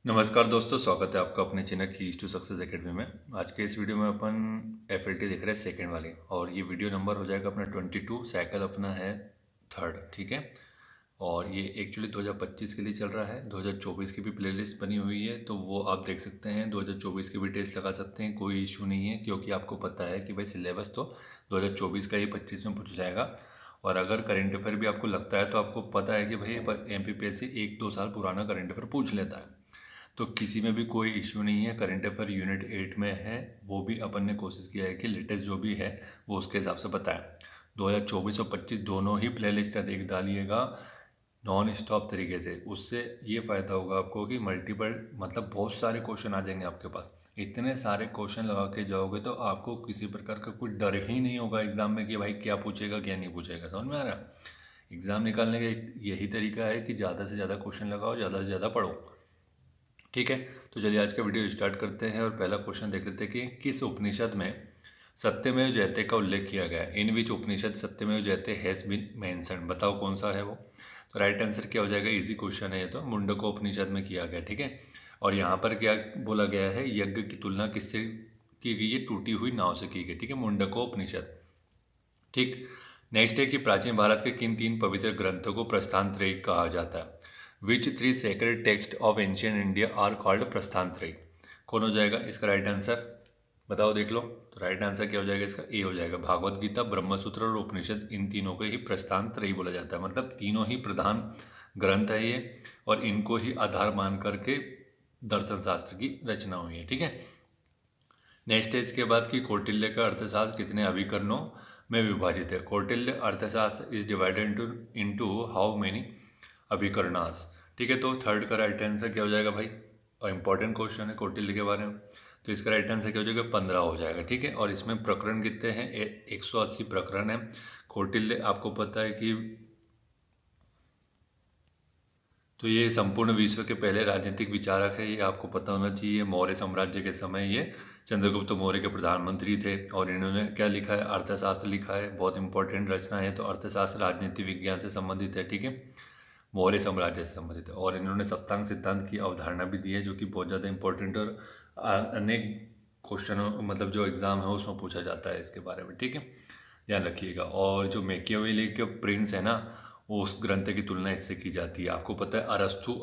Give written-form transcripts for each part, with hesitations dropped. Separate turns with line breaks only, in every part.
नमस्कार दोस्तों, स्वागत है आपका अपने channel Keys to Success Academy में। आज के इस वीडियो में अपन एफएलटी देख रहे हैं सेकंड वाली, और ये वीडियो नंबर हो जाएगा अपना 22। साइकिल अपना है थर्ड, ठीक है। और ये एक्चुअली 2025 के लिए चल रहा है। 2024 की भी प्लेलिस्ट बनी हुई है, तो वो आप देख सकते हैं। 2024 की भी टेस्ट लगा सकते हैं, कोई इशू नहीं है, क्योंकि आपको पता है कि भाई सिलेबस तो 2024 का ही 25 में पूछा जाएगा। और अगर करंट अफेयर भी आपको लगता है तो आपको पता है कि भाई एमपीपीएससी 1-2 साल पुराना करंट अफेयर पूछ लेता है, तो किसी में भी कोई इश्यू नहीं है। करंट अफेयर यूनिट 8 में है, वो भी अपन ने कोशिश किया है कि लेटेस्ट जो भी है वो उसके हिसाब से बताएं। 2024 और 25 दोनों ही प्ले लिस्ट देख डालिएगा नॉन स्टॉप तरीके से। उससे ये फ़ायदा होगा आपको कि मल्टीपल मतलब बहुत सारे क्वेश्चन आ जाएंगे आपके पास। इतने सारे क्वेश्चन लगा के जाओगे तो आपको किसी प्रकार का कोई डर ही नहीं होगा एग्ज़ाम में कि भाई क्या पूछेगा क्या नहीं पूछेगा। समझ में आ रहा है? एग्ज़ाम निकालने का यही तरीका है कि ज़्यादा से ज़्यादा क्वेश्चन लगाओ, ज़्यादा से ज़्यादा पढ़ो, ठीक है। तो चलिए आज का वीडियो स्टार्ट करते हैं और पहला क्वेश्चन देख लेते हैं कि किस उपनिषद में सत्यमेव जयते का उल्लेख किया गया है। इन विच उपनिषद सत्यमेव जयते हैज़ बीन मेंशन। बताओ कौन सा है वो। तो राइट आंसर क्या हो जाएगा, इजी क्वेश्चन है ये तो, मुंडको उपनिषद में किया गया, ठीक है। और यहाँ पर क्या बोला गया है, यज्ञ की तुलना किससे की गई है, टूटी हुई नाव से की गई, ठीक है, मुंडको उपनिषद, ठीक। नेक्स्ट है कि प्राचीन भारत के किन 3 पवित्र ग्रंथों को प्रस्थान त्रयी कहा जाता है। Which 3 sacred text of ancient India are called Prasthana Trayi. कौन हो जाएगा इसका राइट आंसर, बताओ देख लो। तो राइट आंसर क्या हो जाएगा इसका, ए हो जाएगा। भागवत गीता, ब्रह्मसूत्र और उपनिषद, इन तीनों को ही प्रस्थान त्रयी बोला जाता है। मतलब तीनों ही प्रधान ग्रंथ है ये, और इनको ही आधार मान करके दर्शन शास्त्र की रचना हुई है, ठीक है। नेक्स्ट है इसके बाद कि कौटिल्य का अर्थशास्त्र कितने अभिकरणों में विभाजित है। Kautilya Arthashastra is divided into into how many अभिकरणास, ठीक है। तो थर्ड का राइट आंसर क्या हो जाएगा भाई, और इंपॉर्टेंट क्वेश्चन है कौटिल्य के बारे में। तो इसका राइट आंसर क्या हो जाएगा, 15 हो जाएगा, ठीक है। और इसमें प्रकरण कितने हैं, 180 प्रकरण है। कौटिल्य आपको पता है कि तो ये संपूर्ण विश्व के पहले राजनीतिक विचारक है, ये आपको पता होना चाहिए। मौर्य साम्राज्य के समय ये चंद्रगुप्त मौर्य के प्रधानमंत्री थे, और इन्होंने क्या लिखा है, अर्थशास्त्र लिखा है। बहुत इंपॉर्टेंट रचना है। तो अर्थशास्त्र राजनीति विज्ञान से संबंधित है, ठीक है, मौर्य साम्राज्य से संबंधित है। और इन्होंने सप्तांग सिद्धांत की अवधारणा भी दी है, जो कि बहुत ज़्यादा इंपॉर्टेंट और अनेक क्वेश्चनों मतलब जो एग्ज़ाम है उसमें पूछा जाता है इसके बारे में, ठीक है, ध्यान रखिएगा। और जो मैकियावेली के प्रिंस है ना, वो उस ग्रंथ की तुलना इससे की जाती है। आपको पता है अरस्तु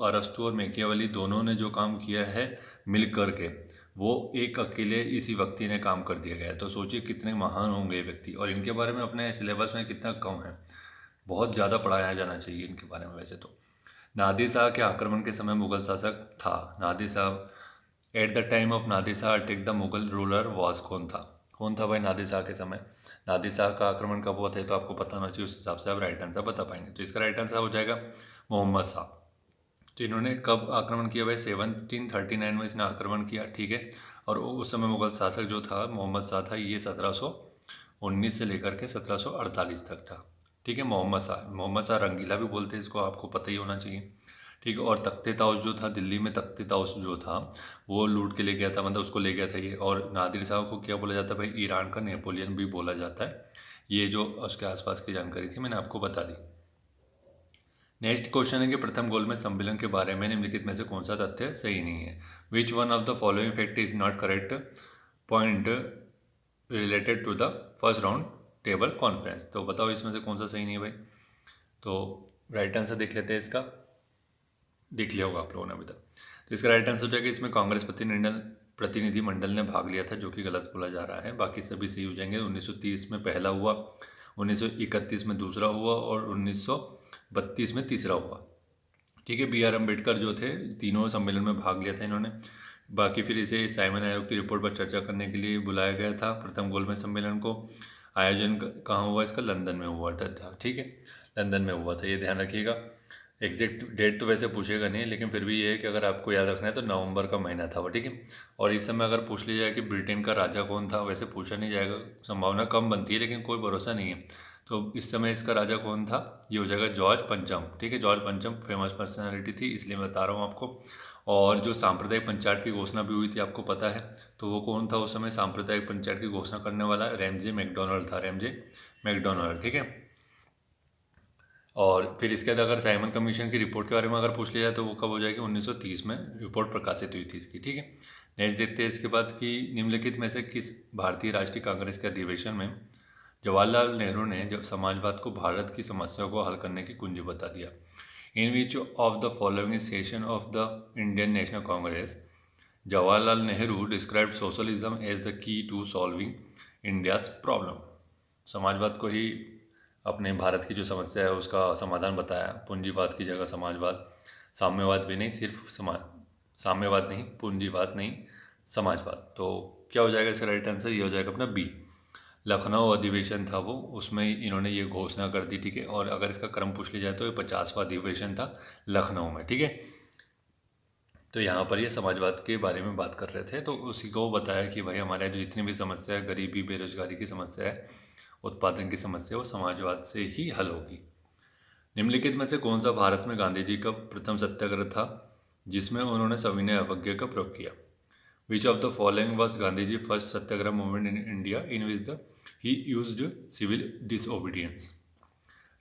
और मैकियावेली दोनों ने जो काम किया है मिल कर के, वो एक अकेले इसी व्यक्ति ने काम कर दिया गया है। तो सोचिए कितने महान होंगे ये व्यक्ति, और इनके बारे में अपने सिलेबस में कितना कम है। बहुत ज़्यादा पढ़ाया जाना चाहिए इनके बारे में वैसे तो। नादिर शाह के आक्रमण के समय मुगल शासक था। Nadir Shah at the time of Nadir Shah attack the Mughal ruler was, कौन था भाई नादिर शाह के समय। नादिर शाह का आक्रमण कब हुआ था तो आपको पता होना चाहिए, उस हिसाब से आप राइट आंसर बता पाएंगे। तो इसका राइट आंसर हो जाएगा मोहम्मद शाह। तो इन्होंने कब आक्रमण किया भाई, 1739 में इसने आक्रमण किया, ठीक है। और उस समय मुगल शासक जो था मोहम्मद शाह था, ये 1719 से लेकर के 1748 तक था, ठीक है। मोहम्मद शाह रंगीला भी बोलते हैं इसको, आपको पता ही होना चाहिए, ठीक है। और तख्ते ताउस जो था दिल्ली में, तख्ते ताउस जो था वो लूट के ले गया था, मतलब उसको ले गया था ये। और नादिर शाह को क्या बोला जाता है भाई, ईरान का नेपोलियन भी बोला जाता है। ये जो उसके आसपास की जानकारी थी मैंने आपको बता दी। नेक्स्ट क्वेश्चन है कि प्रथम गोलमेज सम्मेलन के बारे में निम्नलिखित में से कौन सा तथ्य सही नहीं है। Which one of the following fact is not correct point related to the first Round Table Conference. तो बताओ इसमें से कौन सा सही नहीं है भाई। तो राइट आंसर देख लेते हैं इसका, देख लिया होगा आप लोगों ने अभी तक। तो इसका राइट आंसर हो जाएगा इसमें कांग्रेस प्रतिनिधिमंडल ने भाग लिया था, जो कि गलत बोला जा रहा है। बाकी सभी सही हो जाएंगे। 1930 में पहला हुआ, 1931 में दूसरा हुआ, और 1932 में तीसरा हुआ, ठीक है। BR अम्बेडकर जो थे, तीनों सम्मेलन में भाग लिया था इन्होंने। बाकी फिर इसे साइमन आयोग की रिपोर्ट पर चर्चा करने के लिए बुलाया गया था। प्रथम गोलमेज सम्मेलन को आयोजन कहाँ हुआ इसका, लंदन में हुआ था, ठीक है, लंदन में हुआ था, ये ध्यान रखिएगा। एग्जैक्ट डेट तो वैसे पूछेगा नहीं, लेकिन फिर भी ये है कि अगर आपको याद रखना है तो नवंबर का महीना था वो, ठीक है। और इस समय अगर पूछ लिया जाए कि ब्रिटेन का राजा कौन था, वैसे पूछा नहीं जाएगा, संभावना कम बनती है, लेकिन कोई भरोसा नहीं है। तो इस समय इसका राजा कौन था, ये हो जाएगा जॉर्ज पंचम, ठीक है। जॉर्ज पंचम फेमस पर्सनैलिटी थी, इसलिए मैं बता रहा हूँ आपको। और जो सांप्रदायिक पंचायत की घोषणा भी हुई थी आपको पता है, तो वो कौन था उस समय सांप्रदायिक पंचायत की घोषणा करने वाला, रैमजे मैकडोनल्ड था, रैमजे मैकडोनल्ड, ठीक है। और फिर इसके बाद अगर साइमन कमीशन की रिपोर्ट के बारे में अगर पूछ लिया जाए तो वो कब हो जाएगी, 1930 में रिपोर्ट प्रकाशित हुई थी इसकी, ठीक है। नेक्स्ट देखते हैं इसके बाद कि निम्नलिखित में से किस भारतीय राष्ट्रीय कांग्रेस के अधिवेशन में जवाहरलाल नेहरू ने जब समाजवाद को भारत की समस्याओं को हल करने की कुंजी बता दिया। In which of the following session of the Indian National Congress Jawaharlal Nehru described socialism as the key to solving India's problem. समाजवाद को ही अपने भारत की जो समस्या है उसका समाधान बताया। पूंजीवाद की जगह समाजवाद, साम्यवाद भी नहीं, सिर्फ साम्यवाद नहीं, पूंजीवाद नहीं, समाजवाद। तो क्या हो जाएगा इसका राइट आंसर, ये हो जाएगा अपना बी। लखनऊ अधिवेशन था वो, उसमें इन्होंने ये घोषणा कर दी, ठीक है। और अगर इसका क्रम पूछ लिया जाए तो ये 50वां अधिवेशन था लखनऊ में, ठीक है। तो यहाँ पर ये समाजवाद के बारे में बात कर रहे थे, तो उसी को बताया कि भाई हमारे यहाँ जो जितनी भी समस्या है, गरीबी, बेरोजगारी की समस्या है, उत्पादन की समस्या, वो समाजवाद से ही हल होगी। निम्नलिखित में से कौन सा भारत में गांधी जी का प्रथम सत्याग्रह था जिसमें उन्होंने सविनय अवज्ञा का प्रयोग किया। Which of the following was Gandhi ji first satyagraha movement in India in which the he used civil disobedience.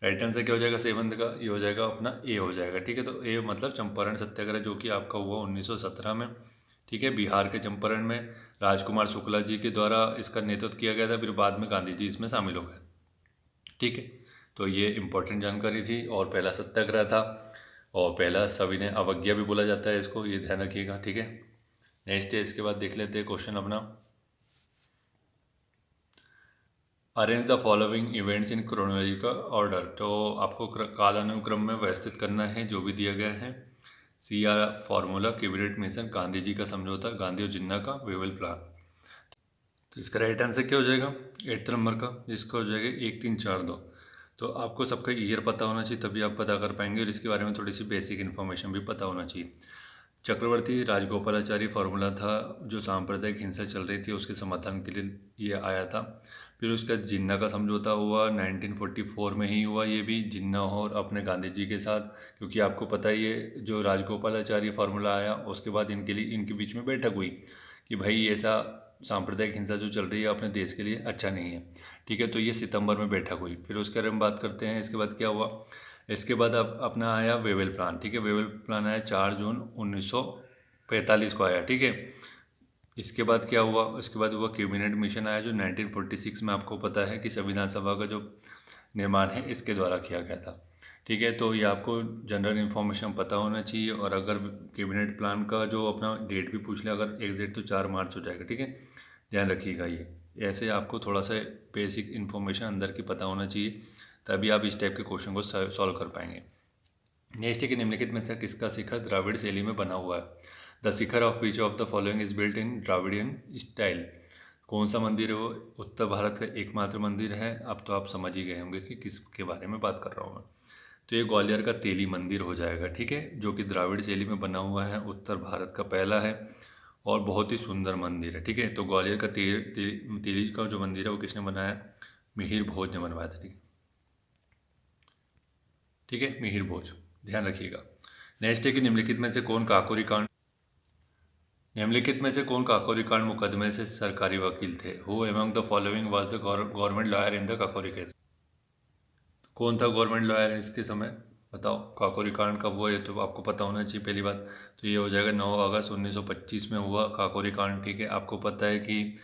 Right answer क्या हो जाएगा सेवंथ का, ये हो जाएगा अपना ए हो जाएगा, ठीक है। तो ए मतलब चंपारण सत्याग्रह, जो कि आपका हुआ 1917 में, ठीक है। बिहार के चंपारण में राजकुमार शुक्ला जी के द्वारा इसका नेतृत्व किया गया था, फिर बाद में गांधी जी इसमें शामिल हो गए, ठीक है। तो ये इंपॉर्टेंट जानकारी थी, और पहला सत्याग्रह था, और पहला सविनय अवज्ञा भी बोला जाता है इसको, ये ध्यान रखिएगा, ठीक है। नेक्स्ट है, इसके बाद देख लेते हैं क्वेश्चन अपना। Arrange the following events in chronological order. तो आपको कालानुक्रम में व्यवस्थित करना है जो भी दिया गया है। CR formula, Cabinet Mission, Gandhi ji का समझौता, गांधी और जिन्ना का वेवल प्लान। तो इसका राइट आंसर क्या हो जाएगा 8th नंबर का, जिसका हो जाएगा 1 3 4 2। तो आपको सबका ईयर पता होना चाहिए, तभी आप पता कर पाएंगे, और इसके बारे में थोड़ी सी बेसिक इन्फॉर्मेशन भी पता होना चाहिए। चक्रवर्ती राजगोपालाचारी फार्मूला था, जो सांप्रदायिक हिंसा चल रही थी उसके समाधान के लिए ये आया था। फिर उसका जिन्ना का समझौता हुआ 1944 में ही हुआ, ये भी जिन्ना और अपने गांधी जी के साथ, क्योंकि आपको पता ही है जो राजगोपालाचारी फार्मूला आया उसके बाद इनके बीच में बैठक हुई कि भाई ऐसा सांप्रदायिक हिंसा जो चल रही है अपने देश के लिए अच्छा नहीं है, ठीक है। तो ये सितंबर में बैठक हुई। फिर उसके बारे में बात करते हैं, इसके बाद क्या हुआ। इसके बाद अब अपना आया वेवल प्लान, ठीक है। वेवल प्लान आया 4 जून 1945 को आया, ठीक है। इसके बाद क्या हुआ, इसके बाद हुआ कैबिनेट मिशन आया, जो 1946 में आपको पता है कि संविधान सभा का जो निर्माण है इसके द्वारा किया गया था, ठीक है। तो ये आपको जनरल इन्फॉर्मेशन पता होना चाहिए, और अगर कैबिनेट प्लान का जो अपना डेट भी पूछ ले अगर एग्जैक्ट, तो 4 मार्च हो जाएगा, ठीक है। ध्यान रखिएगा, ये ऐसे आपको थोड़ा सा बेसिक इन्फॉर्मेशन अंदर की पता होना चाहिए, तभी आप इस टाइप के क्वेश्चन को सॉल्व कर पाएंगे। नेक्स्ट है कि निम्नलिखित में से किसका शिखर द्राविड़ शैली में बना हुआ है। The Shikhar of which of the following is built in Dravidian style. कौन सा मंदिर है वो, उत्तर भारत का एकमात्र मंदिर है। अब तो आप समझ ही गए होंगे कि किसके बारे में बात कर रहा हूँ मैं। तो ये ग्वालियर का तेली मंदिर हो जाएगा, ठीक है, जो कि द्राविड़ शैली में बना हुआ है, उत्तर भारत का पहला है और बहुत ही सुंदर मंदिर है, ठीक है। तो ग्वालियर का तेली का जो मंदिर है वो किसने बनाया, मिहिर भोज ने बनवाया था, ठीक है, मिहिर भोज, ध्यान रखिएगा। नेक्स्ट है कि निम्नलिखित में से कौन काकोरी कांड मुकदमे से सरकारी वकील थे। Who among the following was the government lawyer in the Kakori case. कौन था गवर्नमेंट लॉयर इसके समय, बताओ। काकोरी कांड कब हुआ, ये तो आपको पता होना चाहिए पहली बात। तो ये हो जाएगा 9 अगस्त 1925 में हुआ काकोरी कांड, ठीक है। आपको पता है कि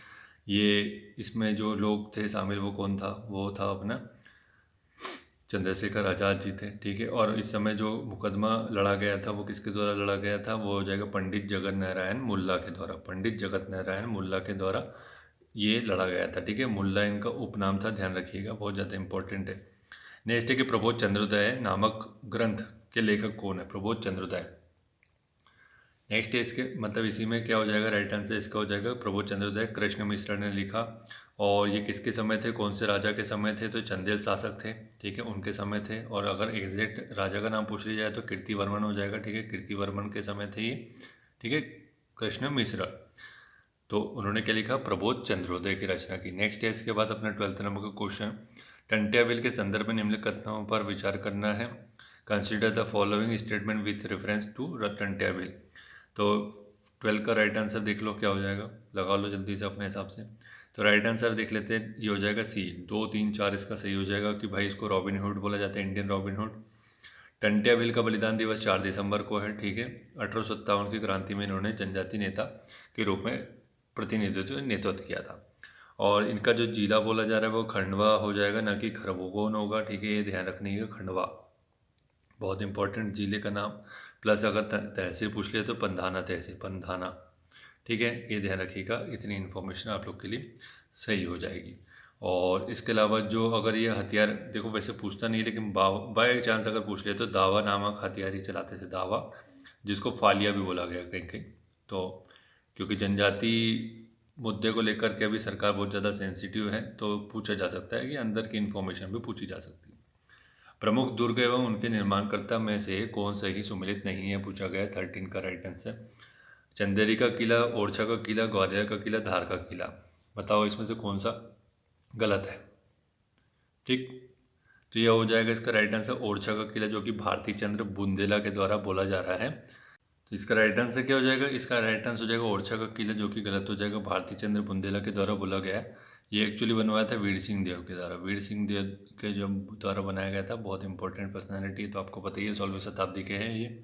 ये इसमें जो लोग थे शामिल, वो कौन था, वो था अपना चंद्रशेखर आज़ाद जी थे, ठीक है। और इस समय जो मुकदमा लड़ा गया था वो किसके द्वारा लड़ा गया था, वो हो जाएगा पंडित जगत नारायण मुल्ला के द्वारा। पंडित जगत नारायण मुल्ला के द्वारा ये लड़ा गया था, ठीक है। मुल्ला इनका उपनाम था, ध्यान रखिएगा, बहुत ज़्यादा इंपॉर्टेंट है। नेक्स्ट है कि प्रबोध चंद्रोदय नामक ग्रंथ के लेखक कौन है, प्रबोध चंद्रोदय। नेक्स्ट है इसके मतलब इसी में क्या हो जाएगा राइट आंसर, इसका हो जाएगा प्रबोध चंद्रोदय कृष्ण मिश्रा ने लिखा। और ये किसके समय थे, कौन से राजा के समय थे, तो चंदेल शासक थे, ठीक है, उनके समय थे। और अगर एग्जैक्ट राजा का नाम पूछ लिया जाए तो कीर्तिवर्मन हो जाएगा, ठीक है, कीर्तिवर्मन के समय थे ये, ठीक है, कृष्ण मिश्रा। तो उन्होंने क्या लिखा, प्रबोध चंद्रोदय की रचना की। नेक्स्ट है इसके बाद अपना 12th नंबर का क्वेश्चन, टंट्या बिल के संदर्भ में निम्नलिखित कथनों पर विचार करना है। Consider the following statement with reference to Tantya Bhil. तो 12 का राइट आंसर देख लो क्या हो जाएगा, लगा लो जल्दी से अपने हिसाब से। तो राइट आंसर देख लेते हैं, ये हो जाएगा सी, 2, 3, 4 इसका सही हो जाएगा कि भाई इसको रॉबिन हुड बोला जाता है, Indian robin hood. Tantya Bhil का बलिदान दिवस 4 दिसंबर को है, ठीक है। 1857 की क्रांति में इन्होंने जनजाति नेता के रूप में नेतृत्व किया था। और इनका जो जिला बोला जा रहा है वो खंडवा हो जाएगा, ना कि खरगोन होगा, ठीक है, ये ध्यान रखने का, खंडवा बहुत इंपॉर्टेंट जिले का नाम। प्लस अगर तहसील पूछ लिया तो पंधाना तहसील, पंधाना, ठीक है, ये ध्यान रखिएगा। इतनी इन्फॉर्मेशन आप लोग के लिए सही हो जाएगी। और इसके अलावा जो अगर ये हथियार, देखो वैसे पूछता नहीं लेकिन बाय चांस अगर पूछ लिया तो दावा नामक हथियार ही चलाते थे, दावा, जिसको फालिया भी बोला गया कहीं कहीं। तो क्योंकि जनजाति मुद्दे को लेकर के अभी सरकार बहुत ज़्यादा सेंसिटिव है, तो पूछा जा सकता है कि अंदर की इन्फॉर्मेशन भी पूछी जा सकती है। प्रमुख दुर्ग एवं उनके निर्माणकर्ता में से कौन सा ही सुमिलित नहीं है, पूछा गया है। 13 का राइट आंसर चंदेरी का किला, ओरछा का किला, ग्वालियर का किला, धार का किला। बताओ इसमें से कौन सा गलत है। ठीक, तो यह हो जाएगा इसका राइट आंसर ओरछा का किला, जो कि भारती चंद्र बुंदेला के द्वारा बोला जा रहा है। तो इसका राइट आंसर क्या हो जाएगा, इसका राइट आंसर हो जाएगा ओरछा का किला, जो कि गलत हो जाएगा, भारती चंद्र बुंदेला के द्वारा बोला गया है। ये एक्चुअली बनवाया था वीर सिंह देव के द्वारा, वीर सिंह देव के जो द्वारा बनाया गया था। बहुत इंपॉर्टेंट पर्सनैलिटी, तो आपको पता ही है, 16वीं शताब्दी के हैं ये।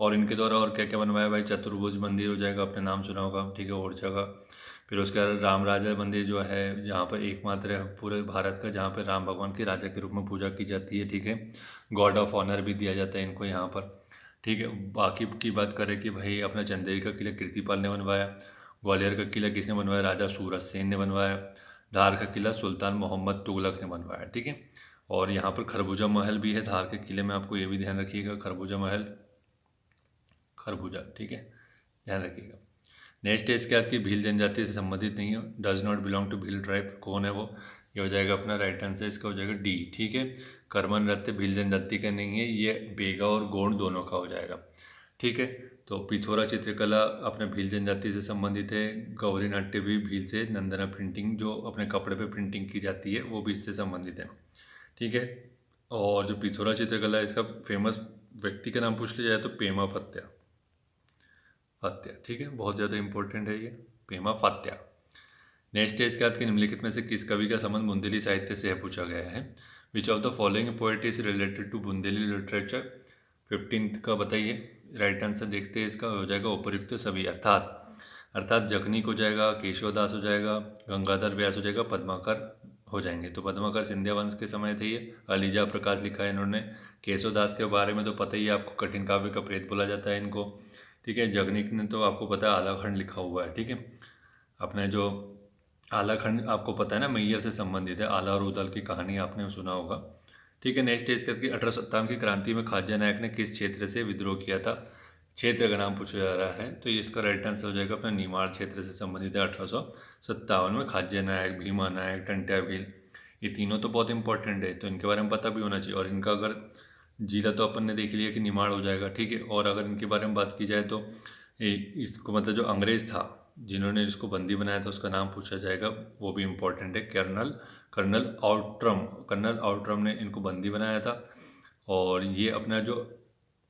और इनके द्वारा और क्या क्या बनवाया भाई, चतुर्भुज मंदिर हो जाएगा, आपने नाम सुना होगा, ठीक है, ओरछा का। फिर उसके बाद राम राजा मंदिर जो है, जहाँ पर एकमात्र है पूरे भारत का, जहाँ पर राम भगवान के राजा के रूप में पूजा की जाती है, ठीक है। गॉड ऑफ ऑनर भी दिया जाता है इनको यहाँ पर, ठीक है। बाकी की बात करें कि भाई अपना चंदेरी का किला कीर्तिपाल ने बनवाया, ग्वालियर का किला किसने बनवाया, राजा सूरज सेन ने बनवाया, धार का किला सुल्तान मोहम्मद तुगलक ने बनवाया, ठीक है। और यहाँ पर खरबूजा महल भी है धार के किले में, आपको ये भी ध्यान रखिएगा, खरबूजा महल, खरबूजा, ठीक है, ध्यान रखिएगा। नेक्स्ट है इसके बाद की भील जनजाति से संबंधित नहीं है, does not belong to Bhil tribe, कौन है वो, ये हो जाएगा अपना राइट आंसर, इसका हो जाएगा डी, ठीक है। कर्मन नृत्य भील जनजाति का नहीं है, ये बेगा और गोंड दोनों का हो जाएगा, ठीक है। तो पिथौरा चित्रकला अपने भील जनजाति से संबंधित है, गौरी नाट्य भी भील से, नंदना प्रिंटिंग जो अपने कपड़े पे प्रिंटिंग की जाती है वो भी इससे संबंधित है, ठीक है। और जो पिथौरा चित्रकला है, इसका फेमस व्यक्ति का नाम पूछ लिया जाए तो पेमा फत्या, फत्या, ठीक है, बहुत ज़्यादा इंपॉर्टेंट है ये, पेमा फत्या। नेक्स्ट है इसके बाद कि निम्नलिखित में से किस कवि का संबंध बुंदेली साहित्य से है, पूछा गया है। Which of the following poet is related to Bundeli literature, 15th का बताइए। राइट आंसर देखते हैं, इसका हो जाएगा उपर्युक्त सभी, अर्थात जगनीक हो जाएगा, केशवदास हो जाएगा, गंगाधर व्यास हो जाएगा, पद्माकर हो जाएंगे। तो पद्माकर सिंधिया वंश के समय थे ये, अलीजा प्रकाश लिखा है इन्होंने। केशवदास के बारे में तो पता ही है आपको, कठिन काव्य का प्रेत बोला जाता है इनको, ठीक है। जगनीक ने तो आपको पता है आलाखंड लिखा हुआ है, ठीक है। अपने जो आलाखंड आपको पता है ना, मैयर से संबंधित है, आला और उदल की कहानी आपने सुना होगा, ठीक है। नेक्स्ट स्टेज करके 1857 की क्रांति में खाज्या नायक ने किस क्षेत्र से विद्रोह किया था, क्षेत्र का नाम पूछा जा रहा है। तो ये इसका राइट आंसर हो जाएगा अपना निमाड़ क्षेत्र से संबंधित है। 1857 में खाज्या नायक, भीमा नायक, टंट्या भील, ये तीनों तो बहुत इंपॉर्टेंट है, तो इनके बारे में पता भी होना चाहिए। और इनका अगर जिला तो अपन ने देख लिया कि निमाड़ हो जाएगा, ठीक है। और अगर इनके बारे में बात की जाए तो इसको मतलब जो अंग्रेज़ था जिन्होंने इसको बंदी बनाया था, उसका नाम पूछा जाएगा, वो भी इम्पोर्टेंट है, कर्नल आउट्रम ने इनको बंदी बनाया था। और ये अपना जो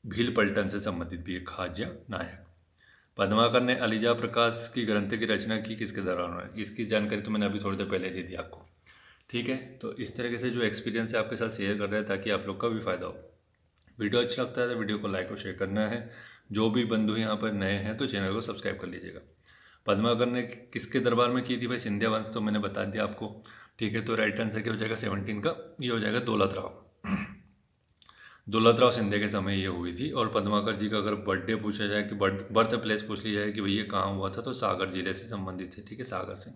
भील पलटन से संबंधित भी है, खाज्या नायक। पद्माकर ने अलीजा प्रकाश की ग्रंथ की रचना की किसके दौरान है, इसकी जानकारी तो मैंने अभी थोड़ी देर पहले दे दी आपको, ठीक है। तो इस तरीके से जो एक्सपीरियंस है आपके साथ शेयर कर रहे हैं ताकि आप लोग का भी फायदा हो। वीडियो अच्छा लगता है तो वीडियो को लाइक और शेयर करना है। जो भी बंधु यहाँ पर नए हैं तो चैनल को सब्सक्राइब कर लीजिएगा। पद्माकर ने किसके दरबार में की थी भाई, सिंधिया वंश तो मैंने बता दिया आपको, ठीक है। तो राइट आंसर क्या हो जाएगा 17 का, ये हो जाएगा दौलत राव सिंधिया के समय ये हुई थी। और पद्माकर जी का अगर बर्थडे पूछा जाए कि बर्थ प्लेस पूछ लिया जाए कि भैया कहाँ हुआ था, तो सागर जिले से संबंधित है, ठीक है, सागर से।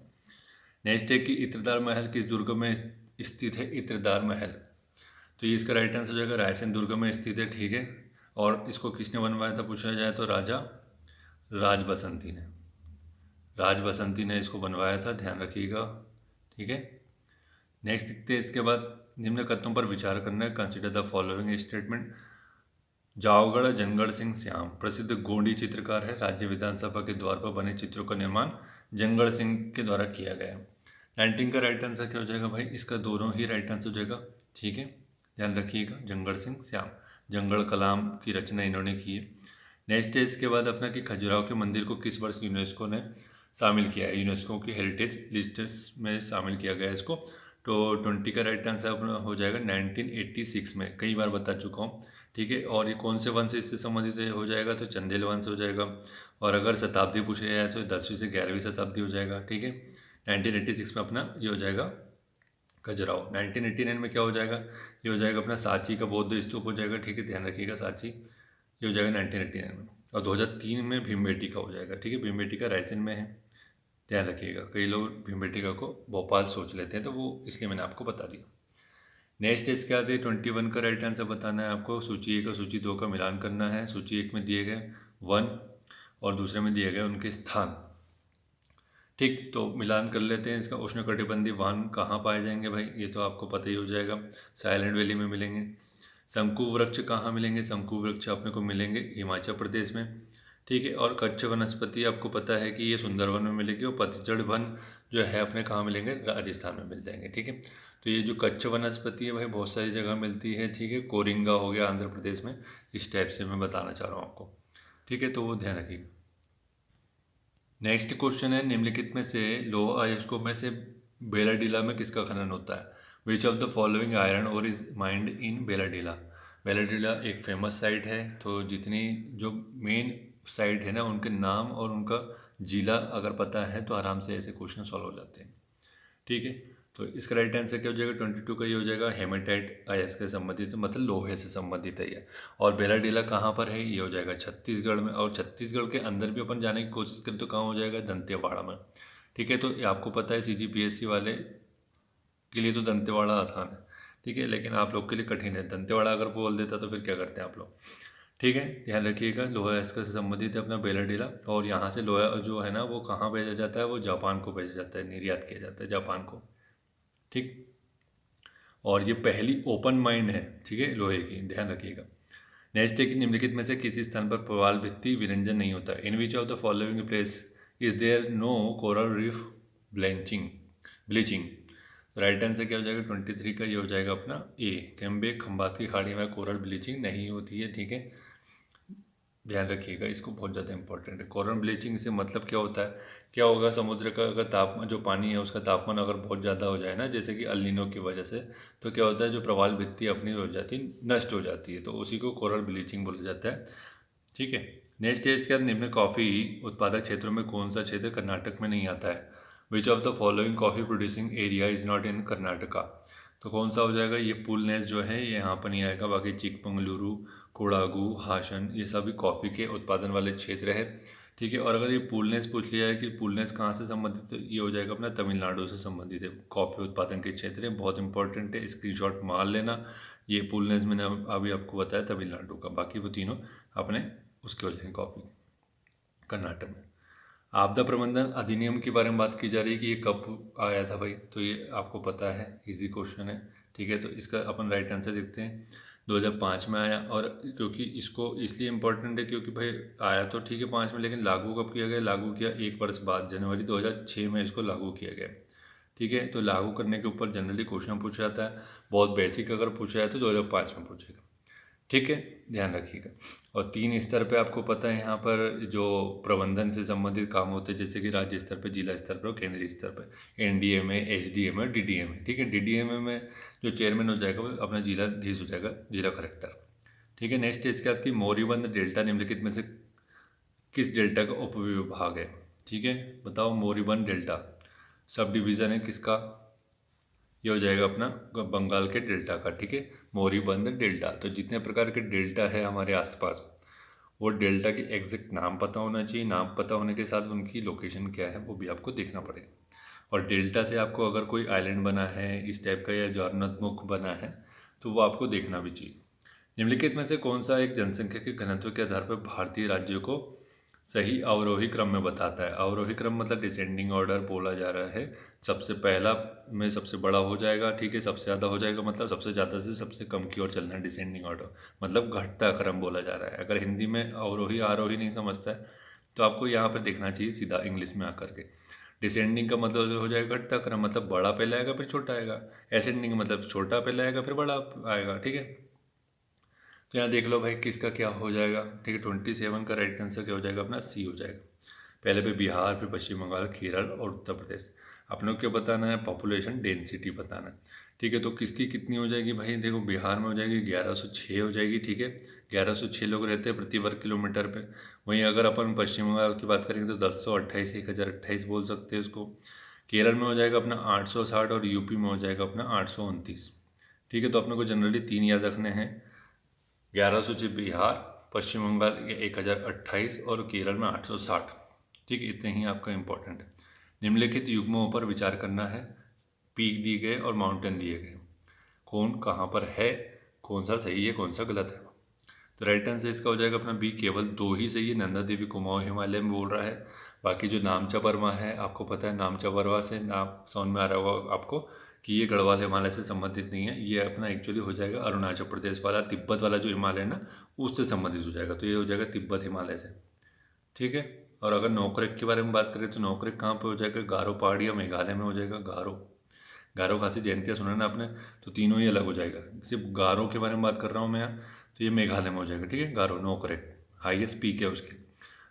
नेक्स्ट है कि इत्रदार महल किस दुर्ग में स्थित है, इत्रदार महल, तो ये इसका राइट आंसर हो जाएगा रायसेन दुर्ग में स्थित है, ठीक है। और इसको किसने बनवाया था पूछा जाए तो राजा राज बसंती ने इसको बनवाया था, ध्यान रखिएगा, ठीक है। नेक्स्ट देखते हैं इसके बाद, निम्न कथनों पर विचार करना है, कंसिडर द फॉलोइंग स्टेटमेंट। जावगढ़ जनगढ़ सिंह श्याम प्रसिद्ध गोंडी चित्रकार है, राज्य विधानसभा के द्वार पर बने चित्रों का निर्माण जनगढ़ सिंह के द्वारा किया गया है। 19 का राइट आंसर क्या हो जाएगा भाई, इसका दोनों ही राइट आंसर हो जाएगा, ठीक है, ध्यान रखिएगा, जनगढ़ सिंह श्याम, जंगड़ कलाम की रचना इन्होंने की है। नेक्स्ट है इसके बाद अपना कि खजुराहो के मंदिर को किस वर्ष यूनेस्को ने शामिल किया है, यूनेस्को की हेरिटेज लिस्ट में शामिल किया गया है इसको। तो 20 का राइट आंसर अपना हो जाएगा 1986 में, कई बार बता चुका हूँ, ठीक है। और ये कौन से वंश इससे संबंधित हो जाएगा, तो चंदेल वंश हो जाएगा। और अगर शताब्दी पूछ लिया जाए तो 10वीं से 11वीं शताब्दी हो जाएगा, ठीक है। 1986 में अपना ये हो जाएगा खजुराहो। 1989 में क्या हो जाएगा, ये हो जाएगा अपना सांची का बौद्ध स्तूप हो जाएगा, ठीक है, ध्यान रखिएगा सांची, ये हो जाएगा 1989 में। और 2003 में भीमबेटका हो जाएगा, ठीक है, भीमबेटका रायसेन में है, ध्यान रखिएगा। कई लोग भीमबेटका को भोपाल सोच लेते हैं, तो वो इसलिए मैंने आपको बता दिया। नेक्स्ट इसके आते 21 का राइट आंसर बताना है आपको। सूची 1 और सूची 2 का मिलान करना है। सूची 1 में दिए गए वन और दूसरे में दिए गए उनके स्थान, ठीक। तो मिलान कर लेते हैं इसका। उष्णकटिबंधीय वन कहाँ पाए जाएंगे भाई, ये तो आपको पता ही हो जाएगा, साइलेंट वैली में मिलेंगे। शंकु वृक्ष कहाँ मिलेंगे, शंकु वृक्ष अपने को मिलेंगे हिमाचल प्रदेश में, ठीक है। और कच्छ वनस्पति आपको पता है कि ये सुंदरवन में मिलेगी, और पतझड़ वन जो है अपने कहाँ मिलेंगे, राजस्थान में मिल जाएंगे, ठीक है। तो ये जो कच्छ वनस्पति है भाई बहुत सारी जगह मिलती है, ठीक है। कोरिंगा हो गया आंध्र प्रदेश में, इस टाइप से मैं बताना चाह रहा हूँ आपको, ठीक है, तो वो ध्यान रखिएगा। नेक्स्ट क्वेश्चन है, निम्नलिखित में से लोह अयस्कों में से बेलाडीला में किसका खनन होता है। Which of the following iron ore is mined in Bailadila. Bailadila एक फेमस साइट है, तो जितनी जो मेन साइट है ना उनके नाम और उनका जिला अगर पता है तो आराम से ऐसे क्वेश्चन सॉल्व हो जाते हैं, ठीक है। तो इसका राइट आंसर क्या हो जाएगा, 22 का ये हो जाएगा। हेमेटाइट अयस्क से संबंधित, मतलब लोहे से संबंधित है ये। और बेलाडीला कहाँ पर है, ये हो जाएगा छत्तीसगढ़ में। और छत्तीसगढ़ के अंदर भी अपन जाने की कोशिश करें तो कहाँ हो जाएगा, दंतेवाड़ा में, ठीक है। तो ये आपको पता है CGPSC वाले के लिए तो दंतेवाड़ा आसान है, ठीक है, लेकिन आप लोग के लिए कठिन है। दंतेवाड़ा अगर बोल देता तो फिर क्या करते हैं आप लोग, ठीक है। ध्यान रखिएगा, लोहा अयस्क से संबंधित है अपना बेलाडीला। और यहाँ से लोहा जो है ना वो कहाँ भेजा जाता है, वो जापान को भेजा जाता है, निर्यात किया जाता है जापान को, ठीक। और ये पहली ओपन माइंड है, ठीक है, लोहे की, ध्यान रखिएगा। नेक्स्ट है कि निम्नलिखित में से किसी स्थान पर प्रवाल भित्ति विरंजन नहीं होता। In which of the following place is there no coral reef bleaching. Right answer क्या हो जाएगा, 23 का ये हो जाएगा अपना ए। केम्बे खंबात की खाड़ी में कोरल ब्लीचिंग नहीं होती है, ठीक है, ध्यान रखिएगा, इसको बहुत ज़्यादा इंपॉर्टेंट है। कोरल ब्लीचिंग से मतलब क्या होता है, क्या होगा, समुद्र का अगर तापमान, जो पानी है उसका तापमान अगर बहुत ज़्यादा हो जाए ना, जैसे कि अल्नीनो की वजह से, तो क्या होता है जो प्रवाल भित्ति अपनी हो जाती है, नष्ट हो जाती है, तो उसी को कोरल ब्लीचिंग बोला जाता है, ठीक है। नेक्स्ट है इसके बाद, निम्न कॉफ़ी उत्पादक क्षेत्रों में कौन सा क्षेत्र कर्नाटक में नहीं आता है। Which of the following coffee producing area is not in Karnataka. तो कौन सा हो जाएगा, ये पुलनेस जो है ये यहाँ पर नहीं आएगा। बाकी चिकमंगलुरु, कोडागु, हासन, ये सभी कॉफ़ी के उत्पादन वाले क्षेत्र है, ठीक है। और अगर ये पुलनेस पूछ लिया है कि पुलनेस कहाँ से संबंधित है, ये हो जाएगा अपना तमिलनाडु से संबंधित है, कॉफ़ी उत्पादन के क्षेत्र है, बहुत इंपॉर्टेंट है, स्क्रीनशॉट मार लेना। ये पुलनेस मैंने अभी आपको बताया तमिलनाडु का, बाकी वो तीनों अपने उसके हो जाएंगे कॉफ़ी कर्नाटक में। आपदा प्रबंधन अधिनियम के बारे में बात की जा रही है कि ये कब आया था भाई, तो ये आपको पता है, इजी क्वेश्चन है, ठीक है। तो इसका अपन राइट आंसर देखते हैं, 2005 में आया। और क्योंकि इसको इसलिए इम्पोर्टेंट है क्योंकि भाई आया तो ठीक है 5 में, लेकिन लागू कब किया गया, लागू किया 1 वर्ष बाद, जनवरी 2006 में इसको लागू किया गया, ठीक है। तो लागू करने के ऊपर जनरली क्वेश्चन पूछा जाता है, बहुत बेसिक अगर पूछा जाए तो 2005 में पूछेगा, ठीक है, ध्यान रखिएगा। और 3 स्तर पे आपको पता है यहाँ पर जो प्रबंधन से संबंधित काम होते हैं, जैसे कि राज्य स्तर पे, जिला स्तर पर और केंद्रीय स्तर पर, NDMA, SDMA और DDMA, ठीक है। DDMA में जो चेयरमैन हो जाएगा वो अपना जिलाधीश हो जाएगा, जिला कलेक्टर, ठीक है। नेक्स्ट इसके बाद की मोरीबंद डेल्टा निम्नलिखित में से किस डेल्टा का उपविभाग है, ठीक है, बताओ। मोरीबंद डेल्टा सब डिवीज़न है किसका, ये हो जाएगा अपना बंगाल के डेल्टा का, ठीक है, मोरीबंद डेल्टा। तो जितने प्रकार के डेल्टा है हमारे आसपास, वो डेल्टा के एग्जैक्ट नाम पता होना चाहिए, नाम पता होने के साथ उनकी लोकेशन क्या है वो भी आपको देखना पड़ेगा। और डेल्टा से आपको अगर कोई आइलैंड बना है इस टाइप का या ज्वारनदमुख बना है तो वो आपको देखना भी चाहिए। निम्नलिखित में से कौन सा एक जनसंख्या के घनत्व के आधार पर भारतीय राज्यों को सही अवरोही क्रम में बताता है। अवरोही क्रम मतलब डिसेंडिंग ऑर्डर बोला जा रहा है, सबसे पहला में सबसे बड़ा हो जाएगा, ठीक है, सबसे ज़्यादा हो जाएगा, मतलब सबसे ज़्यादा से सबसे कम की ओर चलना है, डिसेंडिंग ऑर्डर मतलब घटता क्रम बोला जा रहा है। अगर हिंदी में अवरोही आरोही नहीं समझता है तो आपको यहाँ पर देखना चाहिए सीधा इंग्लिश में आकर के। डिसेंडिंग का मतलब हो जाएगा घटता क्रम, मतलब बड़ा पहले आएगा फिर छोटा आएगा। एसेंडिंग मतलब छोटा पहले आएगा फिर बड़ा आएगा, ठीक है। तो यहाँ देख लो भाई किसका क्या हो जाएगा, ठीक है, 27 का राइट आंसर क्या हो जाएगा अपना सी हो जाएगा। पहले पे बिहार, फिर पश्चिम बंगाल, केरल और उत्तर प्रदेश। अपनों को बताना है पॉपुलेशन डेंसिटी बताना है, ठीक है। तो किसकी कितनी हो जाएगी भाई, देखो बिहार में हो जाएगी 1106 हो जाएगी, ठीक है। 1106 लोग रहते हैं प्रति वर्ग किलोमीटर पे। वहीं अगर अपन पश्चिम बंगाल की बात करेंगे तो 1028, 1028 बोल सकते हैं उसको। केरल में हो जाएगा अपना 860 और यूपी में हो जाएगा अपना 829, ठीक है। तो अपने को जनरली 3 याद रखने हैं, 1106 बिहार, पश्चिम बंगाल 1028 और केरल में 860, ठीक है। इतने ही आपका इंपॉर्टेंट है। निम्नलिखित युग्मों पर विचार करना है, पीक दिए गए और माउंटेन दिए गए, कौन कहाँ पर है, कौन सा सही है कौन सा गलत है। तो राइट आंसर इसका हो जाएगा अपना बी, केवल 2 ही सही है। नंदा देवी कुमाऊं हिमालय में बोल रहा है। बाकी जो नामचा बर्मा है, आपको पता है नामचा बर्मा से नाम समझ में आ रहा होगा आपको कि ये गढ़वाल हिमालय से संबंधित नहीं है, ये अपना एक्चुअली हो जाएगा अरुणाचल प्रदेश वाला, तिब्बत वाला जो हिमालय है ना, उससे संबंधित हो जाएगा। तो ये हो जाएगा तिब्बत हिमालय से, ठीक है। और अगर नोकरेक के बारे में बात करें तो नोकरेक कहाँ पे हो जाएगा, गारो पहाड़ी या मेघालय में हो जाएगा। गारो खासी जयंतिया सुना ना आपने, तो तीनों ही अलग हो जाएगा। सिर्फ गारो के बारे में बात कर रहा हूँ मैं यहाँ, तो ये मेघालय में हो जाएगा, ठीक है। गारो नोकरेक हाईएस्ट पीक है उसकी।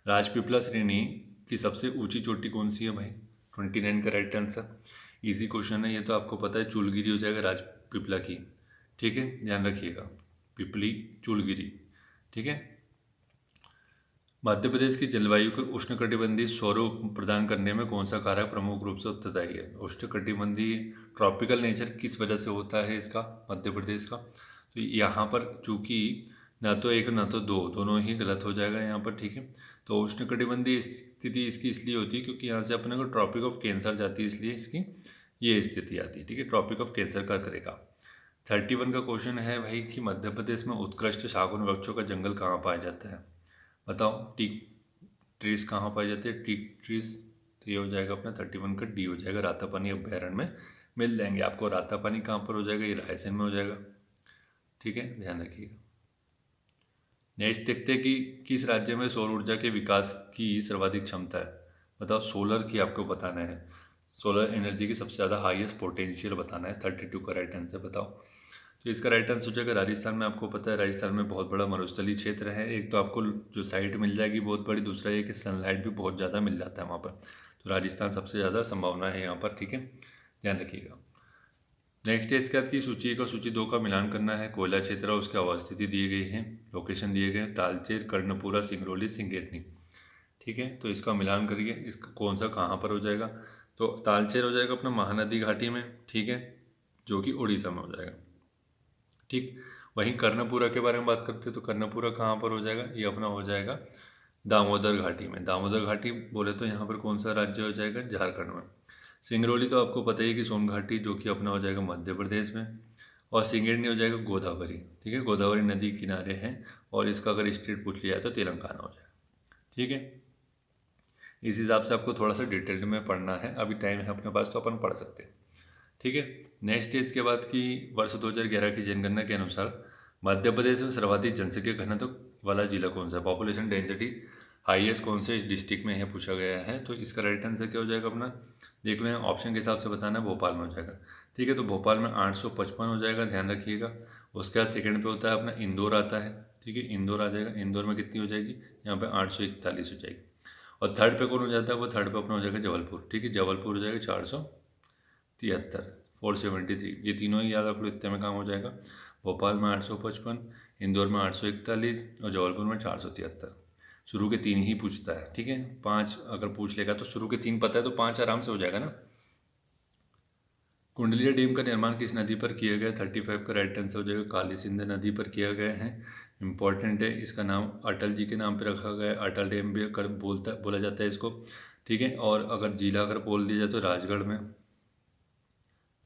राजपीपला श्रेणी की सबसे ऊंची चोटी कौन सी है भाई, 29 का राइट आंसर। इजी क्वेश्चन है ये तो, आपको पता है चूलगिरी हो जाएगा राजपीपला की, ठीक है, ध्यान रखिएगा, पिपली चूलगिरी, ठीक है। मध्य प्रदेश की जलवायु को उष्णकटिबंधीय स्वरूप प्रदान करने में कौन सा कारक प्रमुख रूप से उत्तरदायी है। उष्णकटिबंधीय ट्रॉपिकल नेचर किस वजह से होता है इसका, मध्य प्रदेश का। तो यहाँ पर चूंकि ना तो एक ना तो दो, दोनों ही गलत हो जाएगा यहाँ पर, ठीक है। तो उष्णकटिबंधीय स्थिति इसकी इसलिए होती है क्योंकि यहाँ से अपने को ट्रॉपिक ऑफ कैंसर जाती है, इसलिए इसकी ये स्थिति आती है, ठीक है। ट्रॉपिक ऑफ कैंसर का करेगा। 31 का क्वेश्चन है भाई कि मध्य प्रदेश में उत्कृष्ट शागुन वृक्षों का जंगल कहाँ पाया जाता है, बताओ। टीक ट्रीज कहाँ पाए जाते हैं, टीक ट्रीज। तो ये हो जाएगा अपना 31 का डी हो जाएगा, रातापानी अभ्यारण्य में मिल जाएंगे आपको। रातापानी कहाँ पर हो जाएगा, ये रायसेन में हो जाएगा, ठीक है, ध्यान रखिएगा। नेक्स्ट देखते हैं कि किस राज्य में सौर ऊर्जा के विकास की सर्वाधिक क्षमता है, बताओ। सोलर की आपको बताना है, सोलर एनर्जी की सबसे ज़्यादा हाईएस्ट पोटेंशियल बताना है। 32 का राइट आंसर बताओ। तो इसका राइट आंसर हो जाएगा राजस्थान में। आपको पता है राजस्थान में बहुत बड़ा मरुस्थलीय क्षेत्र है। एक तो आपको जो साइट मिल जाएगी बहुत बड़ी, दूसरा ये कि सनलाइट भी बहुत ज़्यादा मिल जाता है वहाँ पर। तो राजस्थान सबसे ज़्यादा संभावना है यहाँ पर, ठीक है, ध्यान रखिएगा। नेक्स्ट है इसके बाद की सूची 1 और सूची 2 का मिलान करना है। कोयला क्षेत्र और उसकी अवस्थिति दिए गई है, लोकेशन दिए गए हैं, तालचेर, कर्णपुरा, सिंगरौली, सिंगेरनी, ठीक है। तो इसका मिलान करिए, इसका कौन सा कहाँ पर हो जाएगा। तो तालचेर हो जाएगा अपना महानदी घाटी में, ठीक है, जो कि उड़ीसा में हो जाएगा, ठीक। वहीं कर्णपुरा के बारे में बात करते हैं तो कर्णपुरा कहाँ पर हो जाएगा, ये अपना हो जाएगा दामोदर घाटी में। दामोदर घाटी बोले तो यहाँ पर कौन सा राज्य हो जाएगा, झारखंड में। सिंगरौली तो आपको पता ही है कि सोन घाटी, जो कि अपना हो जाएगा मध्य प्रदेश में। और सिंगेरनी हो जाएगा गोदावरी, ठीक है, गोदावरी नदी किनारे हैं। और इसका अगर स्टेट पूछ लिया तो तेलंगाना हो जाएगा, ठीक है। इस हिसाब से आपको थोड़ा सा डिटेल में पढ़ना है, अभी टाइम है अपने पास तो अपन पढ़ सकते हैं, ठीक है। नेक्स्ट है इसके बाद की वर्ष 2011 की जनगणना के अनुसार मध्य प्रदेश में सर्वाधिक जनसंख्या घनत्व वाला जिला कौन सा है, पॉपुलेशन डेंसिटी हाईएस्ट कौन से डिस्ट्रिक्ट में है पूछा गया है। तो इसका राइट आंसर क्या हो जाएगा अपना, देख लें, ऑप्शन के हिसाब से बताना है, भोपाल में हो जाएगा, ठीक है। तो भोपाल में 855 हो जाएगा, ध्यान रखिएगा। उसके बाद सेकंड पे होता है अपना इंदौर आता है, ठीक है, इंदौर आ जाएगा। इंदौर में कितनी हो जाएगी, यहाँ पे 841 हो जाएगी। और थर्ड पे कौन हो जाता है, वो थर्ड पे अपना हो जाएगा जबलपुर, ठीक है, जबलपुर हो जाएगा 473, 473। ये तीनों ही याद रख लो, इतने में काम हो जाएगा। भोपाल में 855, इंदौर में 841 और जबलपुर में 473। शुरू के 3 ही पूछता है, ठीक है। 5 अगर पूछ लेगा तो शुरू के 3 पता है तो 5 आराम से हो जाएगा ना। कुंडलिया डैम का निर्माण किस नदी पर किया गया, 35 का राइट आंसर हो जाएगा, काली सिंध नदी पर किया गया है। इंपॉर्टेंट है, इसका नाम अटल जी के नाम पे रखा गया है। अटल डैम भी कर बोला जाता है इसको, ठीक है। और अगर जिला अगर बोल दिया जाए तो राजगढ़ में,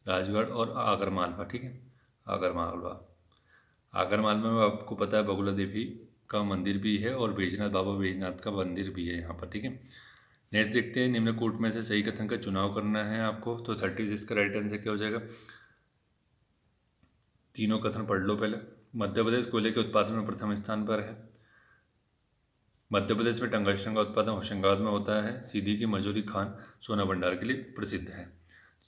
राजगढ़ और आगरमालवा, ठीक है, आगरमालवा। आगरमालवा में आपको पता है बगुला देवी का मंदिर भी है और बैजनाथ बाबा बैजनाथ का मंदिर भी है यहाँ पर, ठीक है। नेक्स्ट देखते हैं, निम्न कोट में से सही कथन का चुनाव करना है आपको। तो 36 का राइट आंसर क्या हो जाएगा, तीनों कथन पढ़ लो पहले। मध्य प्रदेश कोयले के उत्पादन में प्रथम स्थान पर है। मध्य प्रदेश में टंगस्टन का उत्पादन होशंगाबाद में होता है। सीधी की मजूरी खान सोना भंडार के लिए प्रसिद्ध है।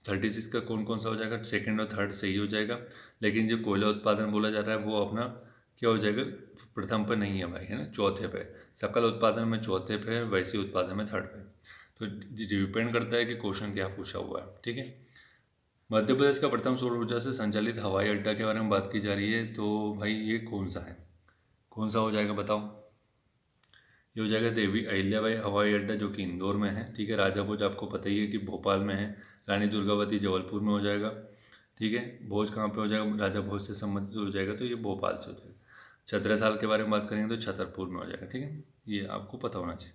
36 का कौन कौन सा हो जाएगा, सेकंड और थर्ड सही हो जाएगा। लेकिन जो कोयला उत्पादन बोला जा रहा है वो अपना क्या हो जाएगा, प्रथम पे नहीं है भाई, है ना, चौथे पे। सकल उत्पादन में चौथे पे, वैसे उत्पादन में थर्ड पे। तो डिपेंड करता है कि क्वेश्चन क्या पूछा हुआ है, ठीक है। मध्य प्रदेश का प्रथम सौर ऊर्जा से संचालित हवाई अड्डा के बारे में बात की जा रही है, तो भाई ये कौन सा है, कौन सा हो जाएगा बताओ। ये हो जाएगा देवी अहिल्याबाई हवाई अड्डा, जो कि इंदौर में है, ठीक है। राजा भोज आपको पता ही है कि भोपाल में है। रानी दुर्गावती जबलपुर में हो जाएगा, ठीक है। भोज कहाँ पे हो जाएगा, राजा भोज से संबंधित हो जाएगा, तो ये भोपाल से हो जाएगा। छत्रसाल के बारे में बात करेंगे तो छतरपुर में हो जाएगा, ठीक है। ये आपको पता होना चाहिए।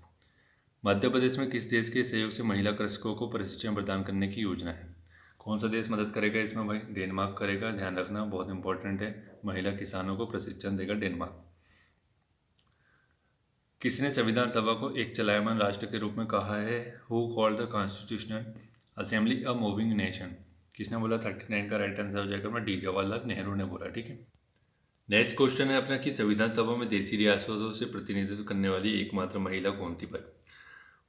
मध्य प्रदेश में किस देश के सहयोग से महिला कृषकों को प्रशिक्षण प्रदान करने की योजना है। कौन सा देश मदद करेगा इसमें भाई, डेनमार्क करेगा, ध्यान रखना बहुत इंपॉर्टेंट है। महिला किसानों को प्रशिक्षण देगा डेनमार्क। किसने संविधान सभा को एक चलायमान राष्ट्र के रूप में कहा है, who called the constitutional assembly a moving nation. किसने बोला, 39 का राइट आंसर हो जाएगा अपना डी जवाहरलाल नेहरू ने बोला, ठीक है। नेक्स्ट क्वेश्चन है अपना कि संविधान सभा में देशी रियासतों से प्रतिनिधित्व करने वाली एकमात्र महिला कौन थी भाई।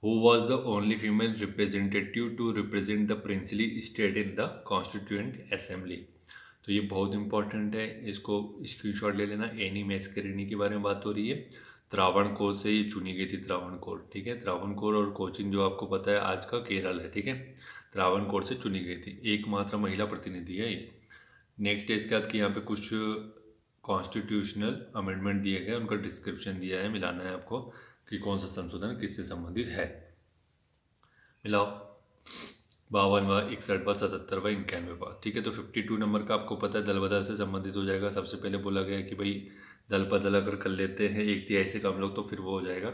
Who was the only female representative to represent the princely state in the Constituent Assembly. तो ये बहुत इंपॉर्टेंट है, इसको स्क्रीनशॉट ले लेना। एनी मैस्करेनी के बारे में बात हो रही है। त्रावणकोर से ये चुनी गई थी, त्रावणकोर, ठीक है। त्रावणकोर और कोचीन जो आपको पता है आज का केरल है, ठीक है। त्रावणकोर से चुनी गई थी, एकमात्र महिला प्रतिनिधि है ये। नेक्स्ट है इसके बाद कि यहाँ पे कुछ कॉन्स्टिट्यूशनल अमेंडमेंट दिए गए, उनका डिस्क्रिप्शन दिया है, मिलाना है आपको कि कौन सा संशोधन किससे संबंधित है। मिलाओ। 52वां, 61वां, 77वां, 91वां, ठीक है। तो 52 नंबर का आपको पता है दल बदल से संबंधित हो जाएगा। सबसे पहले बोला गया कि भाई दल बदल अगर कर लेते हैं 1/3 से कम लोग तो फिर वो हो जाएगा,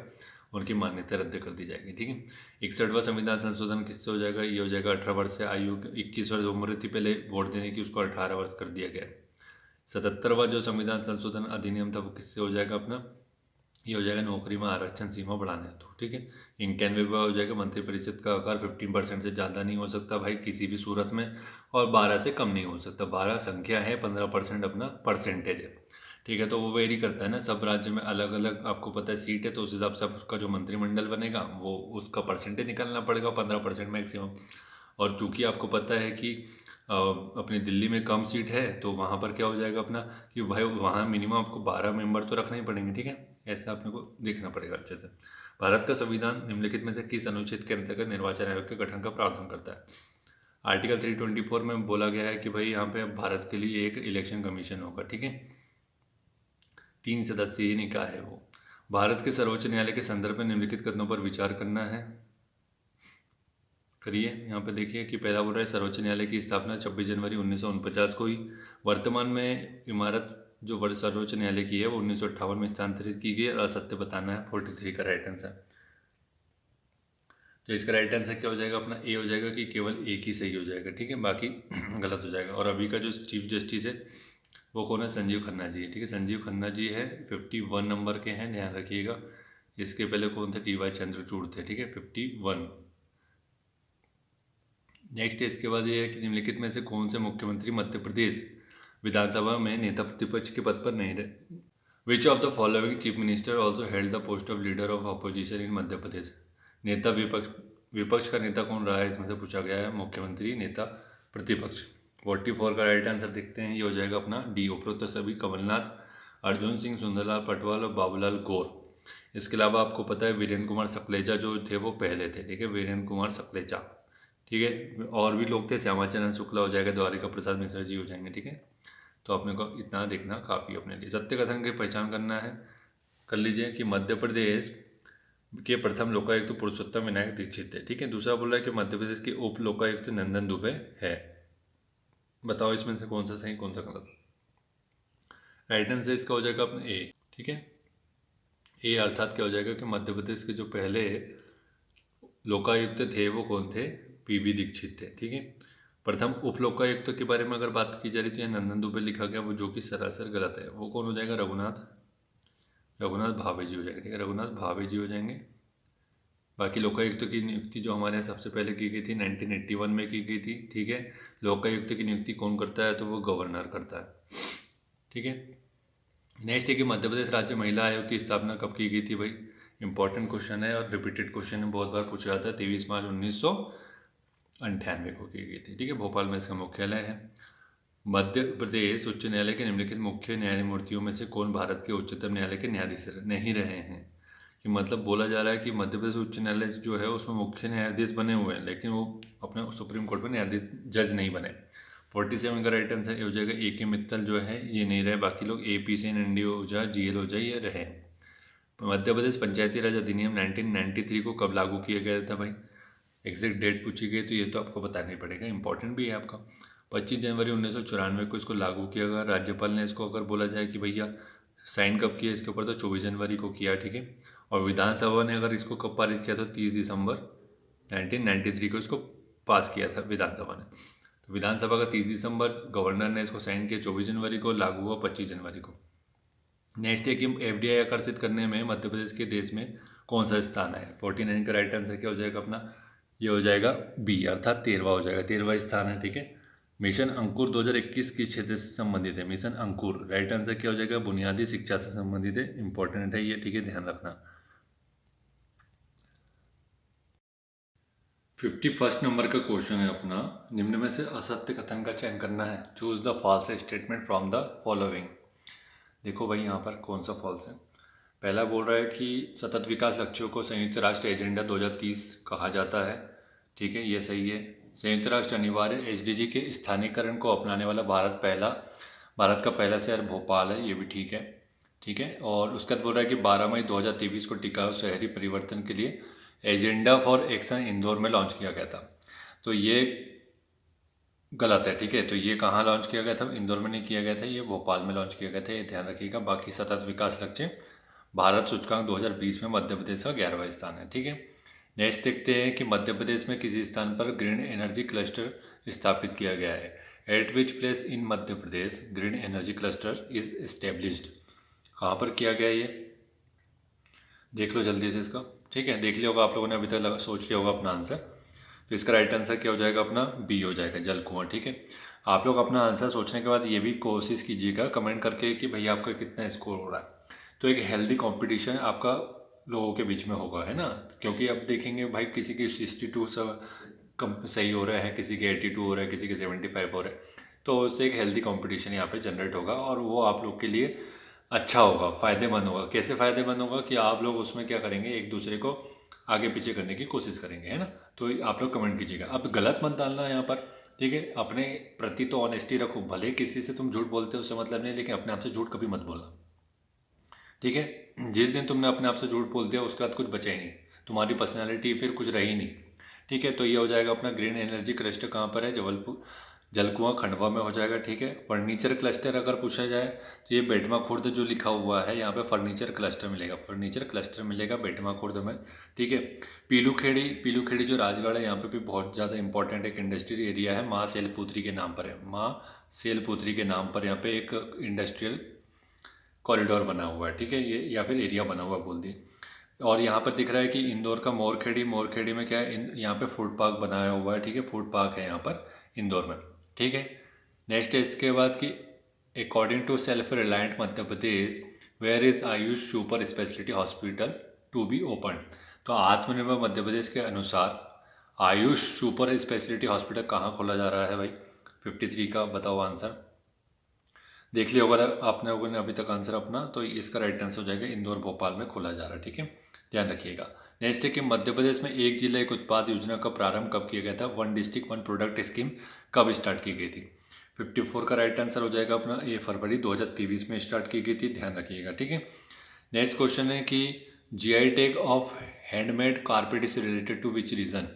उनकी मान्यता रद्द कर दी जाएगी, ठीक है। 61वां संविधान संशोधन किससे हो जाएगा, ये हो जाएगा 18 वर्ष से आयु 21 वर्ष उम्र थी पहले वोट देने की, उसको 18 वर्ष कर दिया गया। 77वां जो संविधान संशोधन अधिनियम था वो किससे हो जाएगा अपना, ये हो जाएगा नौकरी में आरक्षण सीमा बढ़ाने हेतु, ठीक है। 91वां हो जाएगा मंत्रिपरिषद का आकार 15% से ज़्यादा नहीं हो सकता भाई किसी भी सूरत में, और 12 से कम नहीं हो सकता। 12 संख्या है, 15% अपना परसेंटेज है, ठीक है। तो वो वेरी करता है ना, सब राज्य में अलग अलग आपको पता है सीट है, तो उस हिसाब से उसका जो मंत्रिमंडल बनेगा वो उसका परसेंटेज निकालना पड़ेगा, 15% मैक्सिमम। और चूंकि आपको पता है कि अपनी दिल्ली में कम सीट है, तो वहाँ पर क्या हो जाएगा अपना कि भाई वहाँ मिनिमम आपको 12 मेंबर तो रखना ही पड़ेंगे, ठीक है। ऐसा अपने को देखना पड़ेगा अच्छे से। भारत का संविधान निम्नलिखित में से किस अनुच्छेद के अंतर्गत निर्वाचन आयोग के गठन का प्रावधान करता है। आर्टिकल 324 में बोला गया है कि भाई यहाँ पे भारत के लिए एक इलेक्शन कमीशन होगा, ठीक है। 3 सदस्यीय निकाय है वो। भारत के सर्वोच्च न्यायालय के संदर्भ में निम्नलिखित कथनों पर विचार करना है, करिए। यहाँ पे देखिए कि पहला बोल रहा है सर्वोच्च न्यायालय की स्थापना 26 जनवरी 1949 को हुई। वर्तमान में इमारत जो सर्वोच्च न्यायालय की है वो 1958 में स्थानांतरित की गई, और असत्य बताना है 43 का राइट आंसर। तो इसका राइट आंसर क्या हो जाएगा अपना, ए हो जाएगा कि केवल एक ही सही हो जाएगा, ठीक है, बाकी गलत हो जाएगा। और अभी का जो चीफ जस्टिस है वो कौन है, संजीव खन्ना जी है, ठीक है। संजीव खन्ना जी है, 51 नंबर के हैं, ध्यान रखिएगा। इसके पहले कौन थे, डी.वाई. चंद्रचूड़ थे, ठीक है, 51। नेक्स्ट इसके बाद ये है कि निम्नलिखित में से कौन से मुख्यमंत्री मध्य प्रदेश विधानसभा में नेता प्रतिपक्ष के पद पर नहीं रहे। Which of the following chief minister also held the post of leader of opposition in Madhya Pradesh. नेता विपक्ष का नेता कौन रहा है, इसमें से पूछा गया है, मुख्यमंत्री नेता प्रतिपक्ष। 44 का राइट आंसर देखते हैं, ये हो जाएगा अपना डी। उपरोक्त सभी कमलनाथ, अर्जुन सिंह, सुंदरलाल पटवाल और बाबूलाल गौर। इसके अलावा आपको पता है वीरेंद्र कुमार सकलेचा जो थे वो पहले थे, ठीक है, वीरेंद्र कुमार सकलेचा, ठीक है। और भी लोग थे, श्यामाचरण शुक्ला हो जाएगा, द्वारिका प्रसाद मिश्रा जी हो जाएंगे, ठीक है। तो अपने को इतना देखना काफ़ी अपने लिए। सत्य कथन की पहचान करना है, कर लीजिए कि मध्य प्रदेश के प्रथम लोकायुक्त तो पुरुषोत्तम विनायक दीक्षित है, ठीक है। दूसरा बोला है कि मध्य प्रदेश के उप लोकायुक्त नंदन दुबे है। बताओ इसमें से कौन सा सही कौन सा गलत। राइट आंसर इसका हो जाएगा अपना ए, ठीक है। ए अर्थात क्या हो जाएगा कि मध्य प्रदेश के जो पहले लोकायुक्त थे वो कौन थे, पी.बी. दीक्षित थे, ठीक है। प्रथम उप लोकायुक्त के बारे में अगर बात की जा रही तो यहाँ नंदन दुबे लिखा गया, वो जो कि सरासर गलत है। वो कौन हो जाएगा, रघुनाथ भावे जी हो जाएंगे, ठीक है, रघुनाथ भावे जी हो जाएंगे। बाकी लोकायुक्त की नियुक्ति जो हमारे यहाँ सबसे पहले की गई थी 1981 में की गई थी, ठीक है। लोकायुक्त की नियुक्ति कौन करता है, तो वो गवर्नर करता है, ठीक है। नेक्स्ट है कि मध्य प्रदेश राज्य महिला आयोग की स्थापना कब की गई थी भाई। इंपॉर्टेंट क्वेश्चन है और रिपीटेड क्वेश्चन है, बहुत बार पूछा जाता है। 23 मार्च 1998 को की गई थी, ठीक है। भोपाल में इसका मुख्यालय है। मध्य प्रदेश उच्च न्यायालय के निम्नलिखित मुख्य न्यायमूर्तियों में से कौन भारत के उच्चतम न्यायालय के न्यायाधीश नहीं रहे हैं। कि मतलब बोला जा रहा है कि मध्य प्रदेश उच्च न्यायालय जो है उसमें मुख्य न्यायाधीश बने हुए हैं, लेकिन वो अपने सुप्रीम कोर्ट में न्यायाधीश जज नहीं बने। 47 का राइट आंसर ये हो जाएगा ए के मित्तल जो है ये नहीं रहे, बाकी लोग A P Singh, N D Ojha, G L Ojha ये रहे। मध्य प्रदेश पंचायती राज अधिनियम 1993 को कब लागू किया गया था भाई? एग्जैक्ट डेट पूछी गई तो ये तो आपको बताना ही पड़ेगा, इंपॉर्टेंट भी है आपका। 25 जनवरी 1994 को इसको लागू किया गया। राज्यपाल ने इसको अगर बोला जाए कि भैया साइन कब किया इसके ऊपर, तो 24 जनवरी को किया, ठीक है। और विधानसभा ने अगर इसको कब पारित किया तो 30 दिसंबर 1993 को इसको पास किया था विधानसभा ने। तो विधानसभा का 30 दिसंबर, गवर्नर ने इसको साइन किया 24 जनवरी को, लागू हुआ 25 जनवरी को। नेक्स्ट है कि एफडीआई आकर्षित करने में मध्य प्रदेश के देश में कौन सा स्थान है? 49 का राइट आंसर क्या हो जाएगा अपना? ये हो जाएगा बी, अर्थात 13वां हो जाएगा, 13वां स्थान है, ठीक है। मिशन अंकुर 2021 किस क्षेत्र से संबंधित है? मिशन अंकुर राइट आंसर क्या हो जाएगा? बुनियादी शिक्षा से संबंधित है, इंपॉर्टेंट है ये, ठीक है, ध्यान रखना। 51 नंबर का क्वेश्चन है अपना, निम्न में से असत्य कथन का चयन करना है। Choose the false statement from the following. देखो भाई यहाँ पर कौन सा फॉल्स है। पहला बोल रहा है कि सतत विकास लक्ष्यों को संयुक्त राष्ट्र एजेंडा 2030 कहा जाता है, ठीक है, ये सही है। संयुक्त राष्ट्र अनिवार्य एसडीजी के स्थानीयकरण को अपनाने वाला भारत का पहला शहर भोपाल है, ये भी ठीक है, ठीक है। और उसके बाद बोल रहा है कि 12 मई 2023 को टिकाऊ शहरी परिवर्तन के लिए एजेंडा फॉर एक्शन इंदौर में लॉन्च किया गया था, तो ये गलत है, ठीक है। तो ये कहाँ लॉन्च किया गया था? इंदौर में नहीं किया गया था, ये भोपाल में लॉन्च किया गया था, ये ध्यान रखिएगा। बाकी सतत विकास लक्ष्य भारत सूचकांक 2020 में मध्य प्रदेश का 11वां स्थान है, ठीक है। नेक्स्ट देखते हैं कि मध्य प्रदेश में किसी स्थान पर ग्रीन एनर्जी क्लस्टर स्थापित किया गया है। Eight which place in Madhya Pradesh green energy cluster is established? कहाँ पर किया गया ये देख लो जल्दी से इसका, ठीक है। देख लिया होगा आप लोगों ने, अभी तक सोच लिया होगा अपना आंसर। तो इसका राइट आंसर क्या हो जाएगा अपना? बी हो जाएगा, जल कुआं, ठीक है। आप लोग अपना आंसर सोचने के बाद ये भी कोशिश कीजिएगा कमेंट करके कि भैया आपका कितना स्कोर हो रहा है। तो एक हेल्दी कंपटीशन आपका लोगों के बीच में होगा, है ना, क्योंकि अब देखेंगे भाई किसी के 62 कम सही हो रहा है, किसी के 82 हो रहा है, किसी के 75 हो रहा है, तो उससे एक हेल्दी कंपटीशन यहाँ पे जनरेट होगा और वो आप लोग के लिए अच्छा होगा, फ़ायदेमंद होगा। कैसे फ़ायदेमंद होगा कि आप लोग उसमें क्या करेंगे, एक दूसरे को आगे पीछे करने की कोशिश करेंगे, है ना। तो आप लोग कमेंट कीजिएगा। अब गलत मत डालना यहाँ पर, ठीक है। अपने प्रति तो ऑनेस्टी रखो, भले किसी से तुम झूठ बोलते हो उससे मतलब नहीं, लेकिन अपने आप से झूठ कभी मत बोलना, ठीक है। जिस दिन तुमने अपने आप से झूठ बोल दिया उसके बाद कुछ बचा ही नहीं, तुम्हारी पर्सनैलिटी फिर कुछ रही नहीं, ठीक है। तो ये हो जाएगा अपना ग्रीन एनर्जी क्लस्टर कहाँ पर है? जबलपुर, जलकुआं, खंडवा में हो जाएगा, ठीक है। फर्नीचर क्लस्टर अगर पूछा जाए तो ये बेटमा खुर्द जो लिखा हुआ है यहाँ पे फर्नीचर क्लस्टर मिलेगा, फर्नीचर क्लस्टर मिलेगा बेटमा खुर्द में, ठीक है। पीलूखेड़ी जो राजगढ़ है यहाँ पे भी बहुत ज़्यादा इंपॉर्टेंट एक इंडस्ट्रियल एरिया है, माँ शैलपुत्री के नाम पर है, माँ शैलपुत्री के नाम पर यहाँ पे एक इंडस्ट्रियल कॉरिडोर बना हुआ है, ठीक है, ये या फिर एरिया बना हुआ बोल दिए। और यहाँ पर दिख रहा है कि इंदौर का मोरखेड़ी में क्या है, यहाँ पे फूड पार्क बनाया हुआ है, ठीक है, फूड पार्क है यहाँ पर इंदौर में, ठीक है। नेक्स्ट है इसके बाद कि according to self reliant Madhya Pradesh where is Ayush super speciality hospital to be open? तो आत्मनिर्भर मध्य प्रदेश के अनुसार आयुष सुपर स्पेशलिटी हॉस्पिटल कहाँ खोला जा रहा है भाई? 53 का बताओ आंसर। देख लिया होगा आपने लोगों ने अभी तक आंसर अपना, तो इसका राइट आंसर हो जाएगा इंदौर भोपाल में खोला जा रहा है, ठीक है, ध्यान रखिएगा। नेक्स्ट है कि मध्य प्रदेश में एक जिला एक उत्पाद योजना का प्रारंभ कब किया गया था? One district one product scheme कब स्टार्ट की गई थी? 54 का राइट आंसर हो जाएगा अपना, ये फरवरी 2023 में स्टार्ट की गई थी, ध्यान रखिएगा, ठीक है। नेक्स्ट क्वेश्चन है कि GI tag of handmade carpet is related to which region?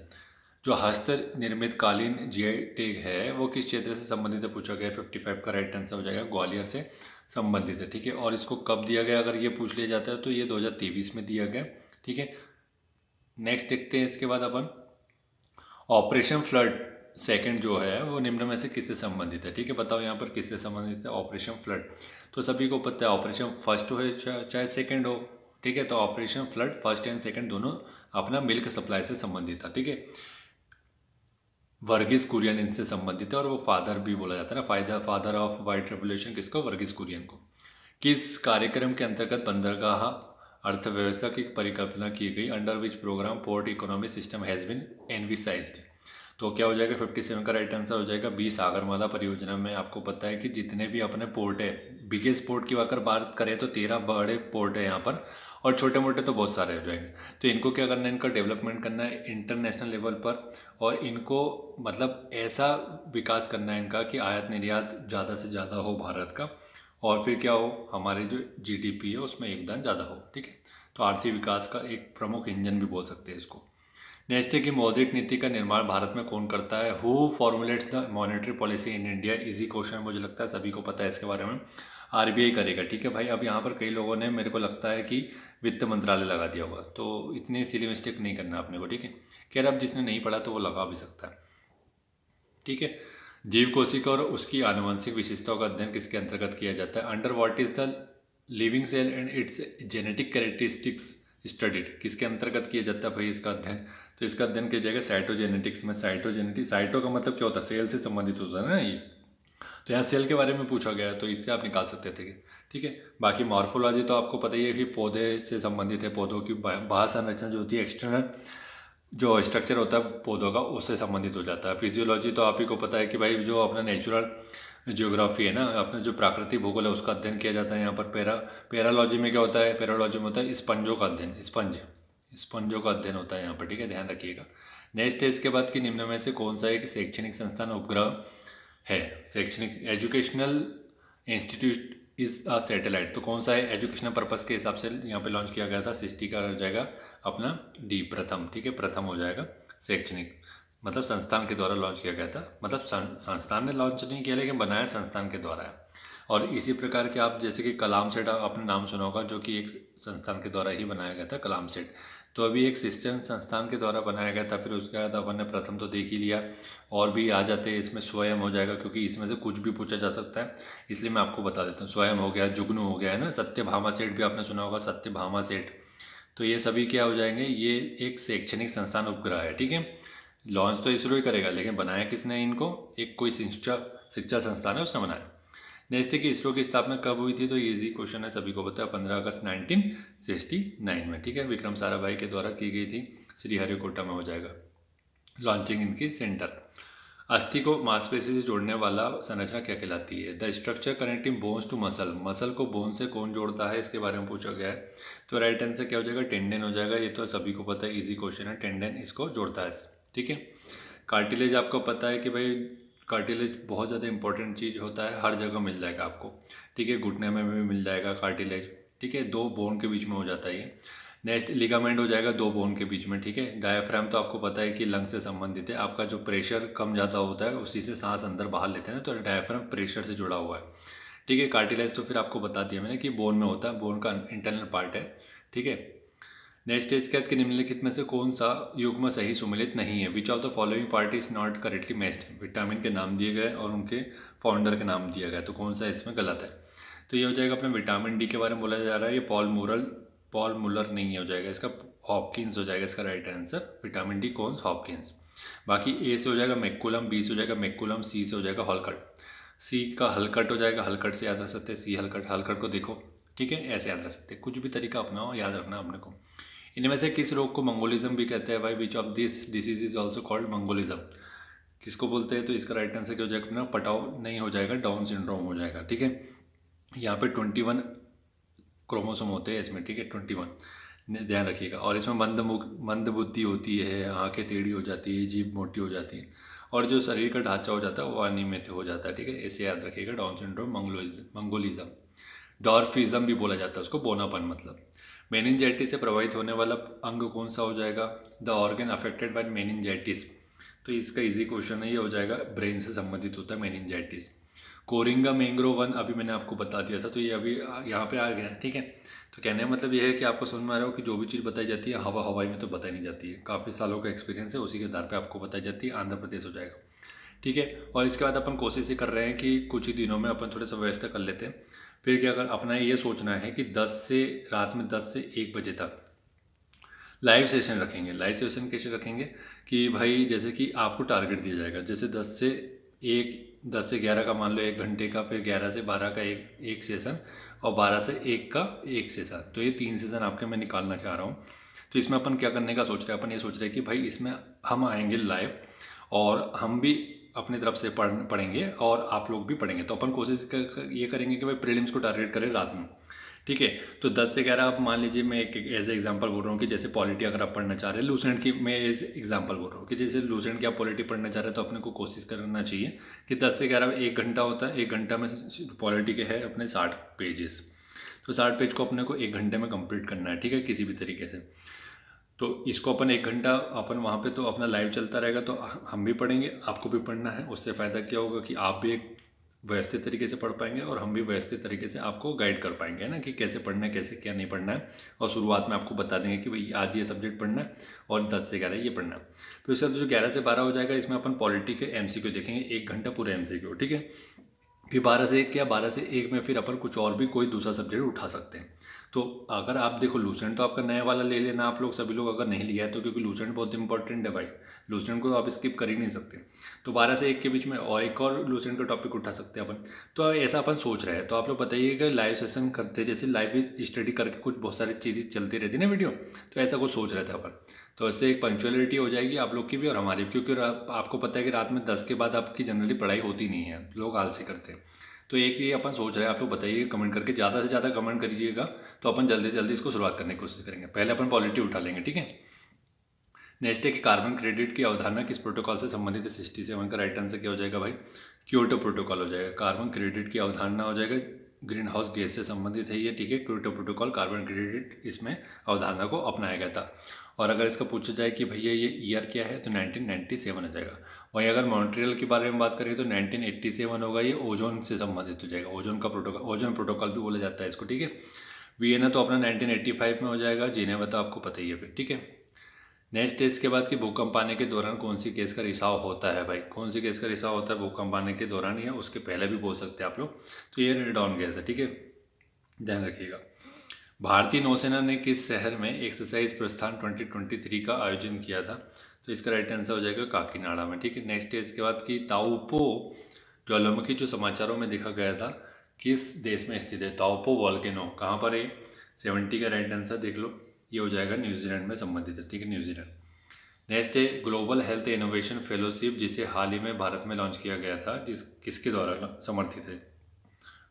जो हस्त निर्मित कालीन जीआई टैग है वो किस क्षेत्र से संबंधित है पूछा गया। 55 का राइट आंसर हो जाएगा ग्वालियर से संबंधित है, ठीक है। और इसको कब दिया गया अगर ये पूछ लिया जाता है तो ये 2023 में दिया गया, ठीक है। नेक्स्ट देखते हैं इसके बाद अपन, ऑपरेशन फ्लड सेकंड जो है वो निम्न में से किससे संबंधित है, ठीक है। बताओ यहाँ पर किससे संबंधित है ऑपरेशन फ्लड? तो सभी को पता है ऑपरेशन फर्स्ट हो चाहे सेकंड हो, ठीक है। तो operation flood first and second दोनों अपना मिल्क सप्लाई से संबंधित था, ठीक है। वर्गीस कुरियन इनसे संबंधित है और वो फादर भी बोला जाता है ना, फादर ऑफ वाइट रेवोल्यूशन किसको? वर्गीस कुरियन को। किस कार्यक्रम के अंतर्गत बंदरगाह अर्थव्यवस्था की परिकल्पना की गई? Under which program port economy system has been envisaged? तो क्या हो जाएगा? 57 का राइट आंसर हो जाएगा बी, सागरमाला परियोजना में। आपको पता है कि जितने भी अपने पोर्ट है, बिगेस्ट पोर्ट की अगर बात करें तो 13 बड़े पोर्ट है यहाँ पर, और छोटे मोटे तो बहुत सारे हो जाएंगे। तो इनको क्या करना है, इनका डेवलपमेंट करना है इंटरनेशनल लेवल पर, और इनको मतलब ऐसा विकास करना है इनका कि आयात निर्यात ज़्यादा से ज़्यादा हो भारत का, और फिर क्या हो, हमारे जो जीडीपी है उसमें योगदान ज़्यादा हो। ठीक है, तो आर्थिक विकास का एक प्रमुख इंजन भी बोल सकते हैं इसको। नेक्स्ट है कि मौद्रिक नीति का निर्माण भारत में कौन करता है, who formulates the monetary policy in India. Easy question, मुझे लगता है सभी को पता है इसके बारे में। आरबीआई करेगा। ठीक है भाई, अब यहाँ पर कई लोगों ने, मेरे को लगता है कि वित्त मंत्रालय लगा दिया होगा, तो इतनी सिली मिस्टेक नहीं करना अपने को। ठीक है, खैर अब जिसने नहीं पढ़ा तो वो लगा भी सकता है। ठीक है, जीव कोशिका और उसकी आनुवंशिक विशेषताओं का अध्ययन किसके अंतर्गत किया जाता है, under what is the living cell and its genetic characteristics studied. किसके अंतर्गत किया जाता है भाई इसका अध्ययन, तो इसका अध्ययन किया जाएगा साइटोजेनेटिक्स में। साइटो का मतलब क्या होता है, सेल से संबंधित होता है ना ये, तो यहाँ सेल के बारे में पूछा गया है, तो इससे आप निकाल सकते थे। ठीक है, बाकी मॉर्फोलॉजी तो आपको पता ही है कि पौधे से संबंधित है, पौधों की बाह्य संरचना जो होती है, एक्सटर्नल जो स्ट्रक्चर होता है पौधों का, उससे संबंधित हो जाता है। फिजियोलॉजी तो आप ही को पता है कि भाई जो अपना नेचुरल जियोग्राफी है ना, अपना जो प्राकृतिक भूगोल है उसका अध्ययन किया जाता है। यहाँ पर पैरालॉजी में क्या होता है, पैरालॉजी में होता है स्पंजों का अध्ययन, स्पंजों का अध्ययन होता है यहाँ पर। ठीक है, ध्यान रखिएगा। नेक्स्ट स्टेज के बाद कि निम्न में से कौन सा एक शैक्षणिक संस्थान उपग्रह है, शैक्षणिक educational institute is a satellite, तो कौन सा है, एजुकेशनल पर्पस के हिसाब से यहाँ पे लॉन्च किया गया था। सिस्टी का हो जाएगा अपना डी, प्रथम। ठीक है, प्रथम हो जाएगा शैक्षणिक, मतलब संस्थान के द्वारा लॉन्च किया गया था, मतलब संस्थान ने लॉन्च नहीं किया लेकिन बनाया संस्थान के द्वारा है। और इसी प्रकार के आप जैसे कि कलाम सेट, आपने नाम सुना होगा, जो कि एक संस्थान के द्वारा ही बनाया गया था, कलाम सेट। तो अभी एक सिस्टम संस्थान के द्वारा बनाया गया था, फिर उसके बाद अपन ने प्रथम तो देख ही लिया, और भी आ जाते हैं इसमें। स्वयं हो जाएगा, क्योंकि इसमें से कुछ भी पूछा जा सकता है, इसलिए मैं आपको बता देता हूँ। स्वयं हो गया, जुगनू हो गया है ना, सत्यभामा सेठ भी आपने सुना होगा, सत्यभामा सेठ। तो ये सभी क्या हो जाएंगे, ये एक शैक्षणिक संस्थान उपग्रह है। ठीक है, लॉन्च तो इसरो ही करेगा, लेकिन बनाया किसने इनको, एक कोई शिक्षा संस्थान है उसने बनाया। नेक्स्ट है कि इसरो की स्थापना कब हुई थी, तो ये इजी क्वेश्चन है, सभी को पता है, 15 अगस्त 1969 में। ठीक है, विक्रम साराभाई के द्वारा की गई थी, श्रीहरिकोटा में हो जाएगा लॉन्चिंग इनकी सेंटर। अस्थि को मांसपेशी से जोड़ने वाला संरचना क्या कहलाती है, the structure connecting bones to muscle, muscle को बोन से कौन जोड़ता है, इसके बारे में पूछा गया है। तो राइट आंसर क्या हो जाएगा, टेंडन हो जाएगा। ये तो सभी को पता है, इजी क्वेश्चन है, टेंडन इसको जोड़ता है। ठीक है, कार्टिलेज आपको पता है कि भाई कार्टिलेज बहुत ज़्यादा इंपॉर्टेंट चीज़ होता है, हर जगह मिल जाएगा आपको। ठीक है, घुटने में भी मिल जाएगा कार्टिलेज। ठीक है, दो बोन के बीच में हो जाता है ये। नेक्स्ट लिगामेंट हो जाएगा दो बोन के बीच में। ठीक है, डायाफ्राम तो आपको पता है कि लंग से संबंधित है, आपका जो प्रेशर कम ज़्यादा होता है उसी से सांस अंदर बाहर लेते हैं, तो डायाफ्राम प्रेशर से जुड़ा हुआ है। ठीक है, कार्टिलेज तो फिर आपको बता दिया मैंने कि बोन में होता है, बोन का इंटरनल पार्ट है। ठीक है, नेक्स्ट स्टेज के के निम्नलिखित में से कौन सा युग्म सही सुमेलित नहीं है, which of the following part is not correctly matched. Vitamin के नाम दिए गए और उनके फाउंडर के नाम दिया गया, तो कौन सा इसमें गलत है। तो ये हो जाएगा अपने विटामिन डी के बारे में बोला जा रहा है, ये पॉल मुलर नहीं हो जाएगा, इसका हॉपकिंस हो जाएगा इसका राइट आंसर। विटामिन डी कौन, हॉपकिंस। बाकी ए से हो जाएगा मैकुलम, बी से हो जाएगा मैकुलम, सी से हो जाएगा हॉलकट। सी का हलकट हो जाएगा, हलकट से याद रख सकते हैं, सी हलकट, हलकट को देखो। ठीक है, ऐसे याद रख सकते हैं, कुछ भी तरीका अपनाओ, याद रखना अपने को। इनमें से किस रोग को मंगोलिज्म भी कहते हैं भाई, which of this disease is also called mongolism, किसको बोलते हैं, तो इसका राइट आंसर क्या हो जाएगा अपना, पटाव नहीं हो जाएगा, डाउन सिंड्रोम हो जाएगा। ठीक है, यहाँ पे 21 क्रोमोसोम होते हैं इसमें। ठीक है, 21 ध्यान रखिएगा। और इसमें मंद बुद्धि होती है, आंखें टेढ़ी हो जाती है, जीभ मोटी हो जाती है, और जो शरीर का ढांचा हो जाता है वो अनियमित हो जाता है। ठीक है, ऐसे याद रखिएगा, डाउन सिंड्रोम, मंगोलिज्म। डॉर्फिज्म भी बोला जाता है उसको, बोनापन मतलब। मेनिंजाइटिस से प्रभावित होने वाला अंग कौन सा हो जाएगा, the organ affected by meningitis, तो इसका इजी क्वेश्चन है, ये हो जाएगा ब्रेन से संबंधित होता है मेनिंजाइटिस। कोरिंगा मैंग्रोव 1 अभी मैंने आपको बता दिया था, तो ये अभी यहाँ पे आ गया। ठीक है, तो कहने का मतलब ये है कि आपको समझ में आ रहा हो कि जो भी चीज़ बताई जाती है हवाई में तो बताई नहीं जाती है, काफ़ी सालों का एक्सपीरियंस है, उसी के आधार पर आपको बताई जाती है। आंध्र प्रदेश हो जाएगा। ठीक है, और इसके बाद अपन कोशिश ये कर रहे हैं कि कुछ ही दिनों में अपन थोड़ा सा व्यवस्था कर लेते हैं। फिर क्या कर अपना ये सोचना है कि रात में 10 से 1 बजे तक लाइव सेशन रखेंगे। लाइव सेशन कैसे रखेंगे कि भाई जैसे कि आपको टारगेट दिया जाएगा, जैसे 10 से 11 का मान लो 1 घंटे का, फिर 11 से 12 का एक सेशन, और 12 से 1 का एक सेशन, तो ये 3 सेशन आपके मैं निकालना चाह रहा हूँ। तो इसमें अपन क्या करने का सोच रहे हैं, अपन ये सोच रहे हैं कि भाई इसमें हम आएंगे लाइव, और हम भी अपनी तरफ से पढ़ेंगे और आप लोग भी पढ़ेंगे। तो अपन कोशिश ये करेंगे कि भाई प्रीलिम्स को टारगेट करें रात में। ठीक है। तो 10 से 11 आप मान लीजिए, मैं एक एज एग्जांपल बोल रहा हूँ कि जैसे पॉलिटी अगर आप पढ़ना चाह रहे हैं, लूसेंट की मैं एज एग्जांपल बोल रहा हूँ कि जैसे लूसेंट की आप पॉलिटी पढ़ना चाह रहे हैं, तो अपने को कोशिश करना चाहिए कि 10 से 11 1 घंटा होता है, 1 घंटा में पॉलिटी के है अपने 60 पेजेस। तो 60 पेज को अपने को 1 घंटे में कंप्लीट करना है, ठीक है, किसी भी तरीके से। तो इसको अपन 1 घंटा अपन वहाँ पे तो अपना लाइव चलता रहेगा, तो हम भी पढ़ेंगे, आपको भी पढ़ना है। उससे फ़ायदा क्या होगा कि आप भी एक व्यवस्थित तरीके से पढ़ पाएंगे और हम भी व्यवस्थित तरीके से आपको गाइड कर पाएंगे, है ना, कि कैसे पढ़ना है, कैसे क्या नहीं पढ़ना है। और शुरुआत में आपको बता देंगे कि भाई आज ये सब्जेक्ट पढ़ना है और 10 से 11 ये पढ़ना है। फिर उसके बाद जो 11 से 12 हो जाएगा, इसमें अपन पॉलिटी के MCQ देखेंगे, 1 घंटा पूरा MCQ, ठीक है। फिर 12 से 1 क्या, 12 से 1 में फिर अपन कुछ और भी कोई दूसरा सब्जेक्ट उठा सकते हैं। तो अगर आप देखो, लूसेंट तो आपका नया वाला ले लेना आप लोग सभी लोग, अगर नहीं लिया है तो, क्योंकि लूसेंट बहुत इंपॉर्टेंट है भाई, लूसेंट को आप स्किप कर ही नहीं सकते। तो 12 से 1 के बीच में और एक और लूसेंट का टॉपिक उठा सकते हैं अपन। तो ऐसा अपन सोच रहे हैं। तो आप लोग बताइएगा लाइव सेशन करते, जैसे लाइव स्टडी करके कुछ बहुत सारी चीज़ें चलती रहती है ना वीडियो, तो ऐसा कुछ सोच रहे थे अपन। तो इससे एक पंक्चुअलिटी हो जाएगी आप लोग की भी और हमारी भी, क्योंकि आपको पता है कि रात में 10 के बाद आपकी जनरली पढ़ाई होती नहीं है, लोग आलसी करते हैं। तो एक ये अपन सोच रहे हैं, आप लोग बताइए कमेंट करके, ज़्यादा से ज़्यादा कमेंट करिएगा, तो अपन जल्दी से जल्दी इसको शुरुआत करने की कोशिश करेंगे। पहले अपन पॉलिटी उठा लेंगे, ठीक है। नेक्स्ट है कि कार्बन क्रेडिट की अवधारणा किस प्रोटोकॉल से संबंधित है। 67 का राइट आंसर क्या हो जाएगा भाई, क्योटो प्रोटोकॉल हो जाएगा। कार्बन क्रेडिट की अवधारणा हो जाएगा, ग्रीन हाउस गैस से संबंधित है ये, ठीक है। क्योटो प्रोटोकॉल, कार्बन क्रेडिट, इसमें अवधारणा को अपनाया गया था। और अगर इसका पूछा जाए कि भैया ये ईयर क्या है, तो 1997 हो जाएगा। वहीं अगर मॉन्ट्रियल के बारे में बात करें तो 1987 होगा, ये ओजोन से संबंधित हो जाएगा, ओजोन का प्रोटोकॉल, ओजोन प्रोटोकॉल भी बोला जाता है इसको, ठीक है। वियना तो अपना 1985 में हो जाएगा, जिनेवा तो आपको पता ही है फिर, ठीक है। नेक्स्ट है इसके बाद कि भूकंप आने के दौरान कौन सी गैस का रिसाव होता है भाई, कौन सी गैस का रिसाव होता है भूकंप आने के दौरान, या उसके पहले भी बोल सकते हैं आप लोग। तो ये रेडॉन गैस है, ठीक है, ध्यान रखिएगा। भारतीय नौसेना ने किस शहर में एक्सरसाइज प्रस्थान 2023 का आयोजन किया था, तो इसका राइट आंसर हो जाएगा काकीनाडा में, ठीक है। नेक्स्ट है इसके बाद कि ताउपो ज्वालामुखी जो समाचारों में देखा गया था, किस देश में स्थित है। ताउपो वॉल्केनो कहाँ पर है, 70 का राइट आंसर देख लो, ये हो जाएगा न्यूजीलैंड में संबंधित है, ठीक है, न्यूजीलैंड। नेक्स्ट है ग्लोबल हेल्थ इनोवेशन फेलोशिप, जिसे हाल ही में भारत में लॉन्च किया गया था, किसके द्वारा समर्थित है।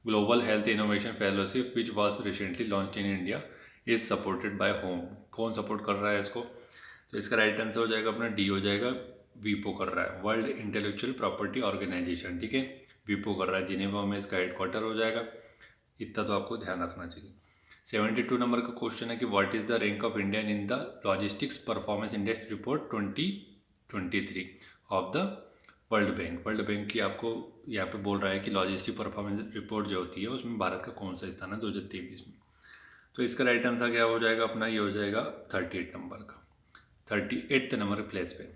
Global health innovation fellowship which was recently launch in India is supported by home, कौन सपोर्ट कर रहा है इसको, तो इसका राइट आंसर हो जाएगा अपना डी हो जाएगा, वीपो कर रहा है, वर्ल्ड इंटेलेक्चुअल प्रॉपर्टी ऑर्गेनाइजेशन, ठीक है, वीपो कर रहा है, जिनेवा में इसका हेडक्वार्टर हो जाएगा। इतना तो आपको ध्यान रखना चाहिए। 72 नंबर का क्वेश्चन है कि what is the rank of India in the logistics performance index report 2023 of the world bank. World bank की आपको यहाँ पे बोल रहा है कि लॉजिस्टिक परफॉर्मेंस रिपोर्ट जो होती है उसमें भारत का कौन सा स्थान है 2023 में। तो इसका राइट आंसर क्या हो जाएगा अपना, ये हो जाएगा 38 नंबर का, 38th नंबर प्लेस पे।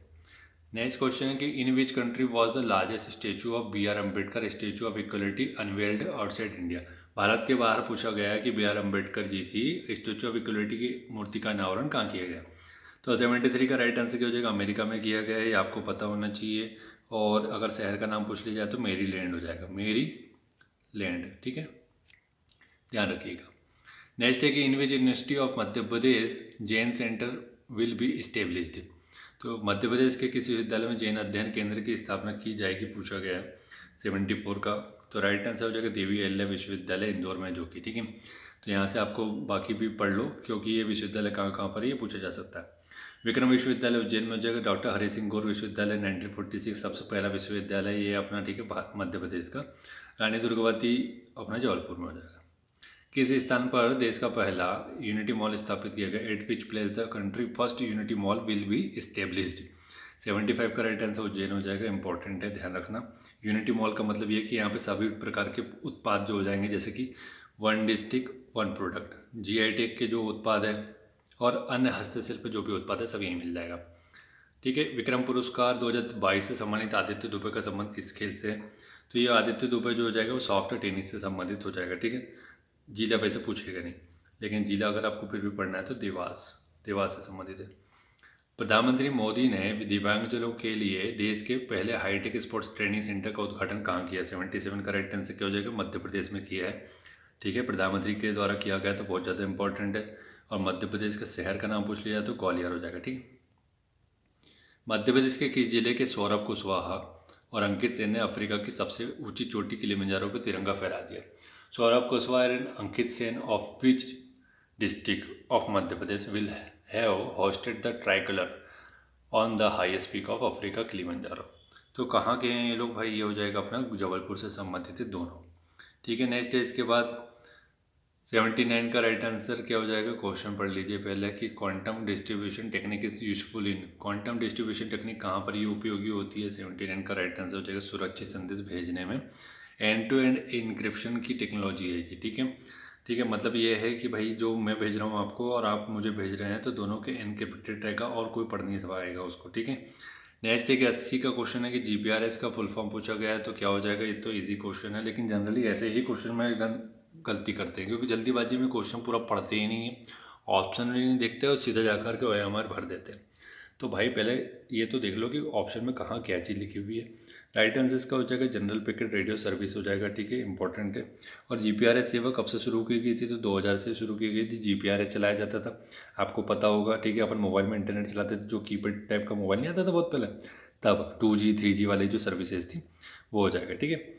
नेक्स्ट क्वेश्चन है कि in which country was the largest statue of BR Ambedkar statue of equality unveiled outside India. Bharat के बाहर पूछा गया है कि BR अम्बेडकर जी की स्टेचू ऑफ इक्वलिटी की मूर्ति का अनावरण कहाँ किया गया। तो 73 का राइट आंसर क्या हो जाएगा, अमेरिका में किया गया है, ये आपको पता होना चाहिए। और अगर शहर का नाम पूछ लिया जाए तो मेरी लैंड हो जाएगा, मेरी लैंड, ठीक है, ध्यान रखिएगा। नेक्स्ट है कि in which university of Madhya Pradesh Jain centre will be established. तो मध्य प्रदेश के किसी विद्यालय में जैन अध्ययन केंद्र की स्थापना की जाएगी, पूछा गया है 74 का। तो राइट आंसर हो जाएगा देवी अहिल्या विश्वविद्यालय इंदौर में, जो कि, ठीक है। तो यहाँ से आपको बाकी भी पढ़ लो, क्योंकि ये विश्वविद्यालय कहाँ कहाँ पर है ये पूछा जा सकता है। विक्रम विश्वविद्यालय उज्जैन में हो जाएगा। डॉक्टर हरि सिंह गौर विश्वविद्यालय 1946 सबसे पहला विश्वविद्यालय ये अपना, ठीक है, मध्य प्रदेश का। रानी दुर्गावती अपना जबलपुर में हो जाएगा। किस स्थान पर देश का पहला यूनिटी मॉल स्थापित किया गया, eight which place the country first unity mall will be established. 75 का राइट आंसर उज्जैन हो जाएगा, इंपॉर्टेंट है, ध्यान रखना। यूनिटी मॉल का मतलब ये कि यहाँ पे सभी प्रकार के उत्पाद जो हो जाएंगे, जैसे कि one district one product, GI tag के जो उत्पाद है और अन्य हस्तशिल्प जो भी उत्पाद है सब यहीं मिल जाएगा, ठीक है। विक्रम पुरस्कार 2022 से सम्मानित आदित्य दुबे का संबंध किस खेल से है, तो ये आदित्य दुबे जो हो जाएगा वो सॉफ्ट टेनिस से संबंधित हो जाएगा, ठीक है। जिला वैसे पूछेगा नहीं, लेकिन जिला अगर आपको फिर भी पढ़ना है तो देवास से संबंधित है। प्रधानमंत्री मोदी ने दिव्यांगजनों के लिए देश के पहले हाईटेक स्पोर्ट्स ट्रेनिंग सेंटर का उद्घाटन कहाँ किया। 77 का राइट आंसर क्या हो जाएगा, मध्य प्रदेश में किया है, ठीक है। प्रधानमंत्री के द्वारा किया गया तो बहुत ज़्यादा इंपॉर्टेंट है। और मध्य प्रदेश के शहर का नाम पूछ लिया तो ग्वालियर हो जाएगा, ठीक। मध्य प्रदेश के किस जिले के सौरभ कुशवाहा और अंकित सेन ने अफ्रीका की सबसे ऊंची चोटी किलिमंजारो पर तिरंगा फहरा दिया। Saurabh Kushwaha and Ankit Sen of which district of Madhya Pradesh will have hosted the tricolour on the highest peak of Africa Kilimanjaro. तो कहाँ के हैं ये लोग भाई? ये हो जाएगा अपना जबलपुर से संबंधित है दोनों। ठीक है, नेक्स्ट है इसके बाद 79 का राइट आंसर क्या हो जाएगा? क्वेश्चन पढ़ लीजिए पहले कि quantum distribution technique is useful in. Quantum distribution technique कहाँ पर ये उपयोगी होती है? 79 का राइट आंसर हो जाएगा सुरक्षित संदेश भेजने में। एंड टू एंड इनक्रिप्शन की टेक्नोलॉजी है ये। ठीक है, ठीक है, मतलब ये है कि भाई जो मैं भेज रहा हूँ आपको और आप मुझे भेज रहे हैं तो दोनों के एनक्रिप्टेड रहेगा और कोई पढ़ नहीं पाएगा उसको। ठीक है, नेक्स्ट एक 80 का क्वेश्चन है कि जीपीआरएस का फुल फॉर्म पूछा गया है तो क्या हो जाएगा? ये तो इजी क्वेश्चन है, लेकिन जनरली ऐसे ही क्वेश्चन में गलती करते हैं क्योंकि जल्दीबाजी में क्वेश्चन पूरा पढ़ते ही नहीं है, ऑप्शन भी नहीं देखते और सीधा जाकर के OMR भर देते हैं। तो भाई पहले ये तो देख लो कि ऑप्शन में कहाँ क्या चीज़ लिखी हुई है। राइट आंसर इसका हो जाएगा जनरल पैकेट रेडियो सर्विस हो जाएगा। ठीक है, इंपॉर्टेंट है। और जीपीआरएस सेवा कब से शुरू की गई थी? तो 2000 से शुरू की गई थी। जीपीआरएस चलाया जाता था, आपको पता होगा। ठीक है, अपन मोबाइल में इंटरनेट चलाते थे, जो कीपैड टाइप का मोबाइल नहीं आता था बहुत पहले, तब 2G 3G वाली जो सर्विसेज थी वो हो जाएगा। ठीक है,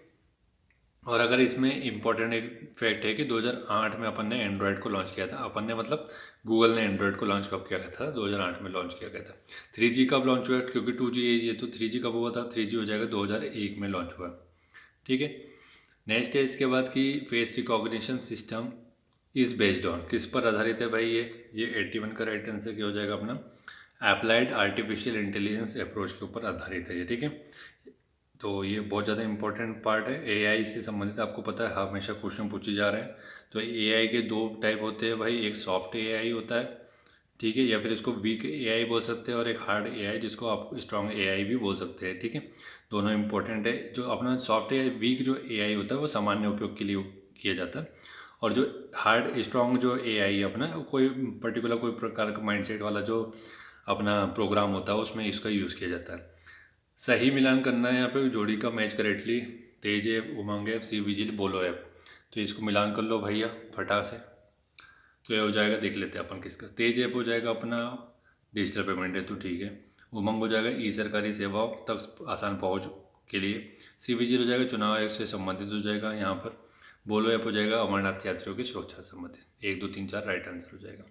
और अगर इसमें इम्पोर्टेंट एक फैक्ट है कि 2008 में अपन ने एंड्रॉयड को लॉन्च किया था। अपन ने मतलब गूगल ने एंड्रॉयड को लॉन्च कब किया गया था? 2008 में लॉन्च किया गया था। 3G कब लॉन्च हुआ? क्योंकि 2G ये तो 3G कब हुआ था? 3G हो जाएगा 2001 में लॉन्च हुआ। ठीक है, नेक्स्ट है इसके बाद कि face recognition system is based on, किस पर आधारित है भाई? ये 81 का राइट आंसर क्या हो जाएगा अपना? अप्लाइड आर्टिफिशियल इंटेलिजेंस अप्रोच के ऊपर आधारित है ये। ठीक है, तो ये बहुत ज़्यादा इंपॉर्टेंट पार्ट है। AI से संबंधित आपको पता है हमेशा क्वेश्चन पूछे जा रहे हैं। तो AI के दो टाइप होते हैं भाई, एक सॉफ्ट AI होता है, ठीक है, या फिर इसको वीक AI बोल सकते हैं, और एक हार्ड AI जिसको आप स्ट्रॉन्ग AI भी बोल सकते हैं। ठीक है, दोनों इंपॉर्टेंट है। जो अपना सॉफ्ट AI वीक जो AI होता है वो सामान्य उपयोग के लिए किया जाता है, और जो हार्ड स्ट्रॉन्ग जो AI है अपना कोई पर्टिकुलर कोई प्रकार का माइंडसेट वाला जो अपना प्रोग्राम होता है उसमें इसका यूज़ किया जाता है। सही मिलान करना है यहाँ पे जोड़ी का मैच करेक्टली। तेज ऐप, उमंग ऐप, सी विजिल, बोलो ऐप। तो इसको मिलान कर लो भैया फटाक से। तो ये हो जाएगा, देख लेते हैं अपन किसका। तेज ऐप हो जाएगा अपना डिजिटल पेमेंट है तो ठीक है। उमंग हो जाएगा ई सरकारी सेवाओं तक आसान पहुँच के लिए। सी विजिल हो जाएगा चुनाव आयोग से संबंधित हो जाएगा यहाँ पर। बोलो ऐप हो जाएगा अमरनाथ यात्रियों की सुरक्षा से संबंधित। 1 2 3 4 राइट आंसर हो जाएगा।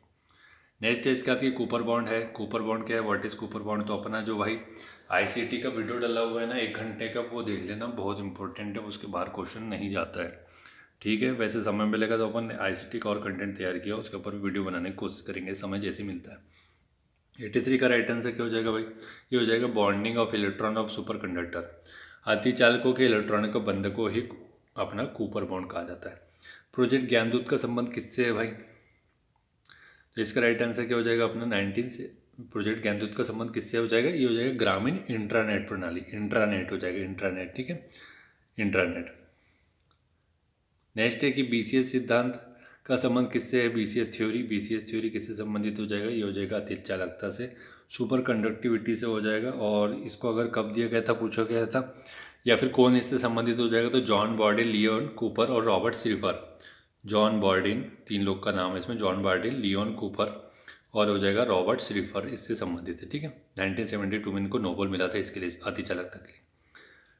नेक्स्ट है इसका कि कूपर बॉन्ड है। कूपर बॉन्ड क्या है? What is Cooper bond? तो अपना जो भाई ICT का वीडियो डला हुआ है ना 1 घंटे का, वो देख लेना, बहुत इंपॉर्टेंट है, उसके बाहर क्वेश्चन नहीं जाता है। ठीक है, वैसे समय मिलेगा तो अपन ICT का और कंटेंट तैयार किया, उसके ऊपर वीडियो बनाने की कोशिश करेंगे समय जैसे मिलता है। 83 का राइट आंसर क्या हो जाएगा भाई? ये हो जाएगा bonding of electron of superconductor. अतिचालकों के इलेक्ट्रॉनिक का बंध को ही अपना कूपर बॉन्ड कहा जाता है। प्रोजेक्ट ज्ञानदूत का संबंध किससे है भाई? तो इसका राइट आंसर क्या हो जाएगा अपना 19 से। प्रोजेक्ट ज्ञानदूत का संबंध किससे हो जाएगा? ये हो जाएगा ग्रामीण इंट्रानेट प्रणाली, इंट्रानेट हो जाएगा, इंट्रानेट। ठीक है, इंट्रानेट। नेक्स्ट है कि BCS सिद्धांत का संबंध किससे है? BCS थ्योरी किससे संबंधित हो जाएगा? ये हो जाएगा अतिरिक्त चालकता से, सुपर कंडक्टिविटी से हो जाएगा। और इसको अगर कब दिया गया था, पूछा गया था, या फिर कौन इससे संबंधित हो जाएगा? तो जॉन बॉर्डिन, लियोन कूपर और रॉबर्ट श्रीफर। जॉन बॉर्डिन, 3 लोग का नाम है इसमें, जॉन बॉर्डिन, लियोन कूपर और हो जाएगा रॉबर्ट श्रीफर, इससे संबंधित है। ठीक है, 1972 में इनको नोबेल मिला था इसके लिए, अतिचालकता के लिए।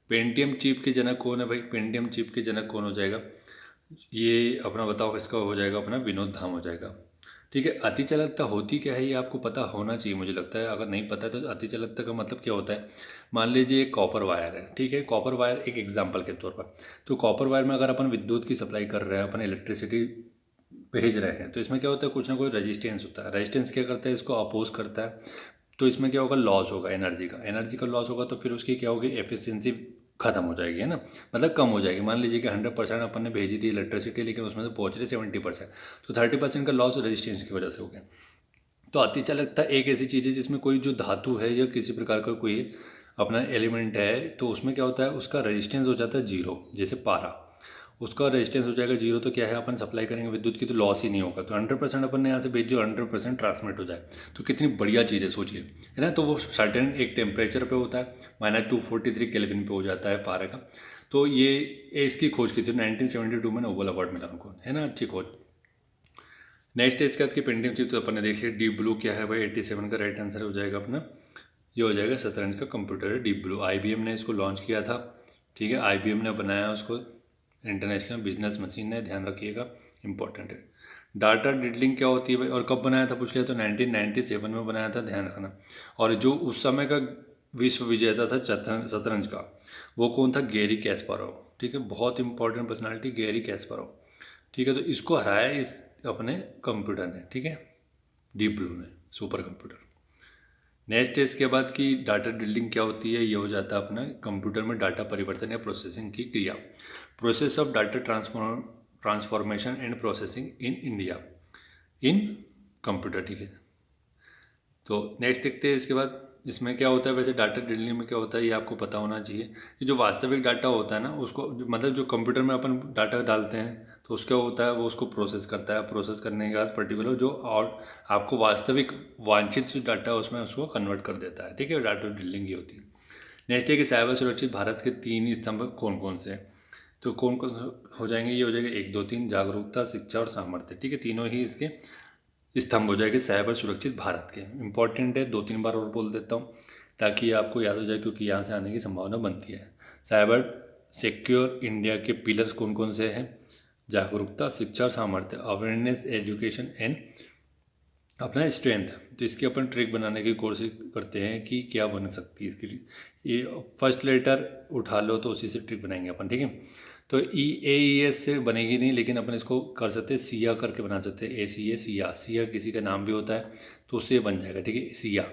पेंटियम चिप के जनक कौन है भाई? पेंटियम चिप के जनक कौन हो जाएगा? ये अपना बताओ, इसका हो जाएगा अपना विनोद धाम हो जाएगा। ठीक है, अतिचालकता होती क्या है ये आपको पता होना चाहिए मुझे लगता है। अगर नहीं पता है तो अतिचालकता का मतलब क्या होता है? मान लीजिए एक कॉपर वायर है, ठीक है, कॉपर वायर एक एग्जांपल के तौर पर। तो कॉपर वायर में अगर अपन विद्युत की सप्लाई कर रहे हैं, अपन इलेक्ट्रिसिटी भेज रहे हैं, तो इसमें क्या होता है? कुछ ना कुछ रेजिस्टेंस होता है। रेजिस्टेंस क्या करता है? इसको अपोज करता है। तो इसमें क्या होगा? लॉस होगा एनर्जी का। एनर्जी का लॉस होगा तो फिर उसकी क्या होगी? एफिशिएंसी खत्म हो जाएगी, है ना, मतलब कम हो जाएगी। मान लीजिए कि 100% अपन ने भेजी थी इलेक्ट्रिसिटी, लेकिन उसमें से पहुंच रही 70%, तो 30% का लॉस रेजिस्टेंस की वजह से हो गया। तो अतिचालकता एक ऐसी चीज़ है जिसमें कोई जो धातु है या किसी प्रकार का कोई अपना एलिमेंट है, तो उसमें क्या होता है? उसका रेजिस्टेंस हो जाता है 0। जैसे पारा, उसका रेजिस्टेंस हो जाएगा 0, तो क्या है? अपन सप्लाई करेंगे विद्युत की तो लॉस ही नहीं होगा। तो 100% अपन ने यहाँ से भेजी, 100% ट्रांसमिट हो जाए, तो कितनी बढ़िया चीज़ है, सोचिए, है ना। तो वो सर्टेन एक टेम्परेचर पे होता है, -243 केल्विन पे हो जाता है पारा का। तो ये इसकी खोज की थी 1972 में, नोबेल अवार्ड मिला उनको, है ना, अच्छी खोज। नेक्स्ट है इसके बाद की पेंटिंग चीज तो अपन ने देख लिया। डीप ब्लू क्या है भाई? 87 का राइट आंसर हो जाएगा अपना, ये हो जाएगा शतरंज का कंप्यूटर है डीप ब्लू। IBM ने इसको लॉन्च किया था, ठीक है, IBM ने बनाया उसको, इंटरनेशनल बिजनेस मशीन है, ध्यान रखिएगा, इंपॉर्टेंट है। डाटा डिडलिंग क्या होती है भाई, और कब बनाया था पूछ लिया तो 1997 में बनाया था, ध्यान रखना। और जो उस समय का विश्व विजेता था शतरंज का, वो कौन था, गैरी कैस्पारोव। ठीक है, बहुत इंपॉर्टेंट पर्सनालिटी गैरी कैस्पारोव। ठीक है, तो इसको हराया इस अपने कंप्यूटर ने, ठीक है, डीप ब्लू ने, सुपर कंप्यूटर। नेक्स्ट है इसके बाद की डाटा डिडलिंग क्या होती है, ये हो जाता है अपना कंप्यूटर में डाटा परिवर्तन या प्रोसेसिंग की क्रिया, process of data transformation and processing in India in computer. ठीक है, तो नेक्स्ट देखते हैं इसके बाद इसमें क्या होता है। वैसे डाटा डिडलिंग में क्या होता है ये आपको पता होना चाहिए कि जो वास्तविक डाटा होता है ना उसको मतलब जो कंप्यूटर में अपन डाटा डालते हैं तो उसका होता है वो उसको प्रोसेस करता है, प्रोसेस करने के बाद पर्टिकुलर जो और आपको वास्तविक वांछित जो डाटा है उसमें उसको कन्वर्ट कर देता है। ठीक है, डाटा डिडलिंग ये होती है। नेक्स्ट है कि साइबर सुरक्षित भारत के 3 स्तंभ कौन कौन से हैं, तो कौन कौन हो जाएंगे, ये हो जाएगा 1 2 3, जागरूकता, शिक्षा और सामर्थ्य। ठीक है, तीनों ही इसके स्तंभ हो जाएंगे साइबर सुरक्षित भारत के। इंपॉर्टेंट है, 2 3 बार और बोल देता हूँ ताकि ये आपको याद हो जाए, क्योंकि यहाँ से आने की संभावना बनती है। साइबर सिक्योर इंडिया के पिलर्स कौन कौन से हैं, जागरूकता, शिक्षा और सामर्थ्य, अवेयरनेस, एजुकेशन एंड अपना स्ट्रेंथ। तो इसकी अपन ट्रिक बनाने की कोशिश करते हैं कि क्या बन सकती है इसकी। ये फर्स्ट लेटर उठा लो तो उसी से ट्रिक बनाएंगे अपन। ठीक है, तो EAES से बनेगी नहीं, लेकिन अपन इसको कर सकते हैं सिया करके बना सकते हैं, ACA सिया। सिया किसी का नाम भी होता है तो उससे बन जाएगा। ठीक है, सिया।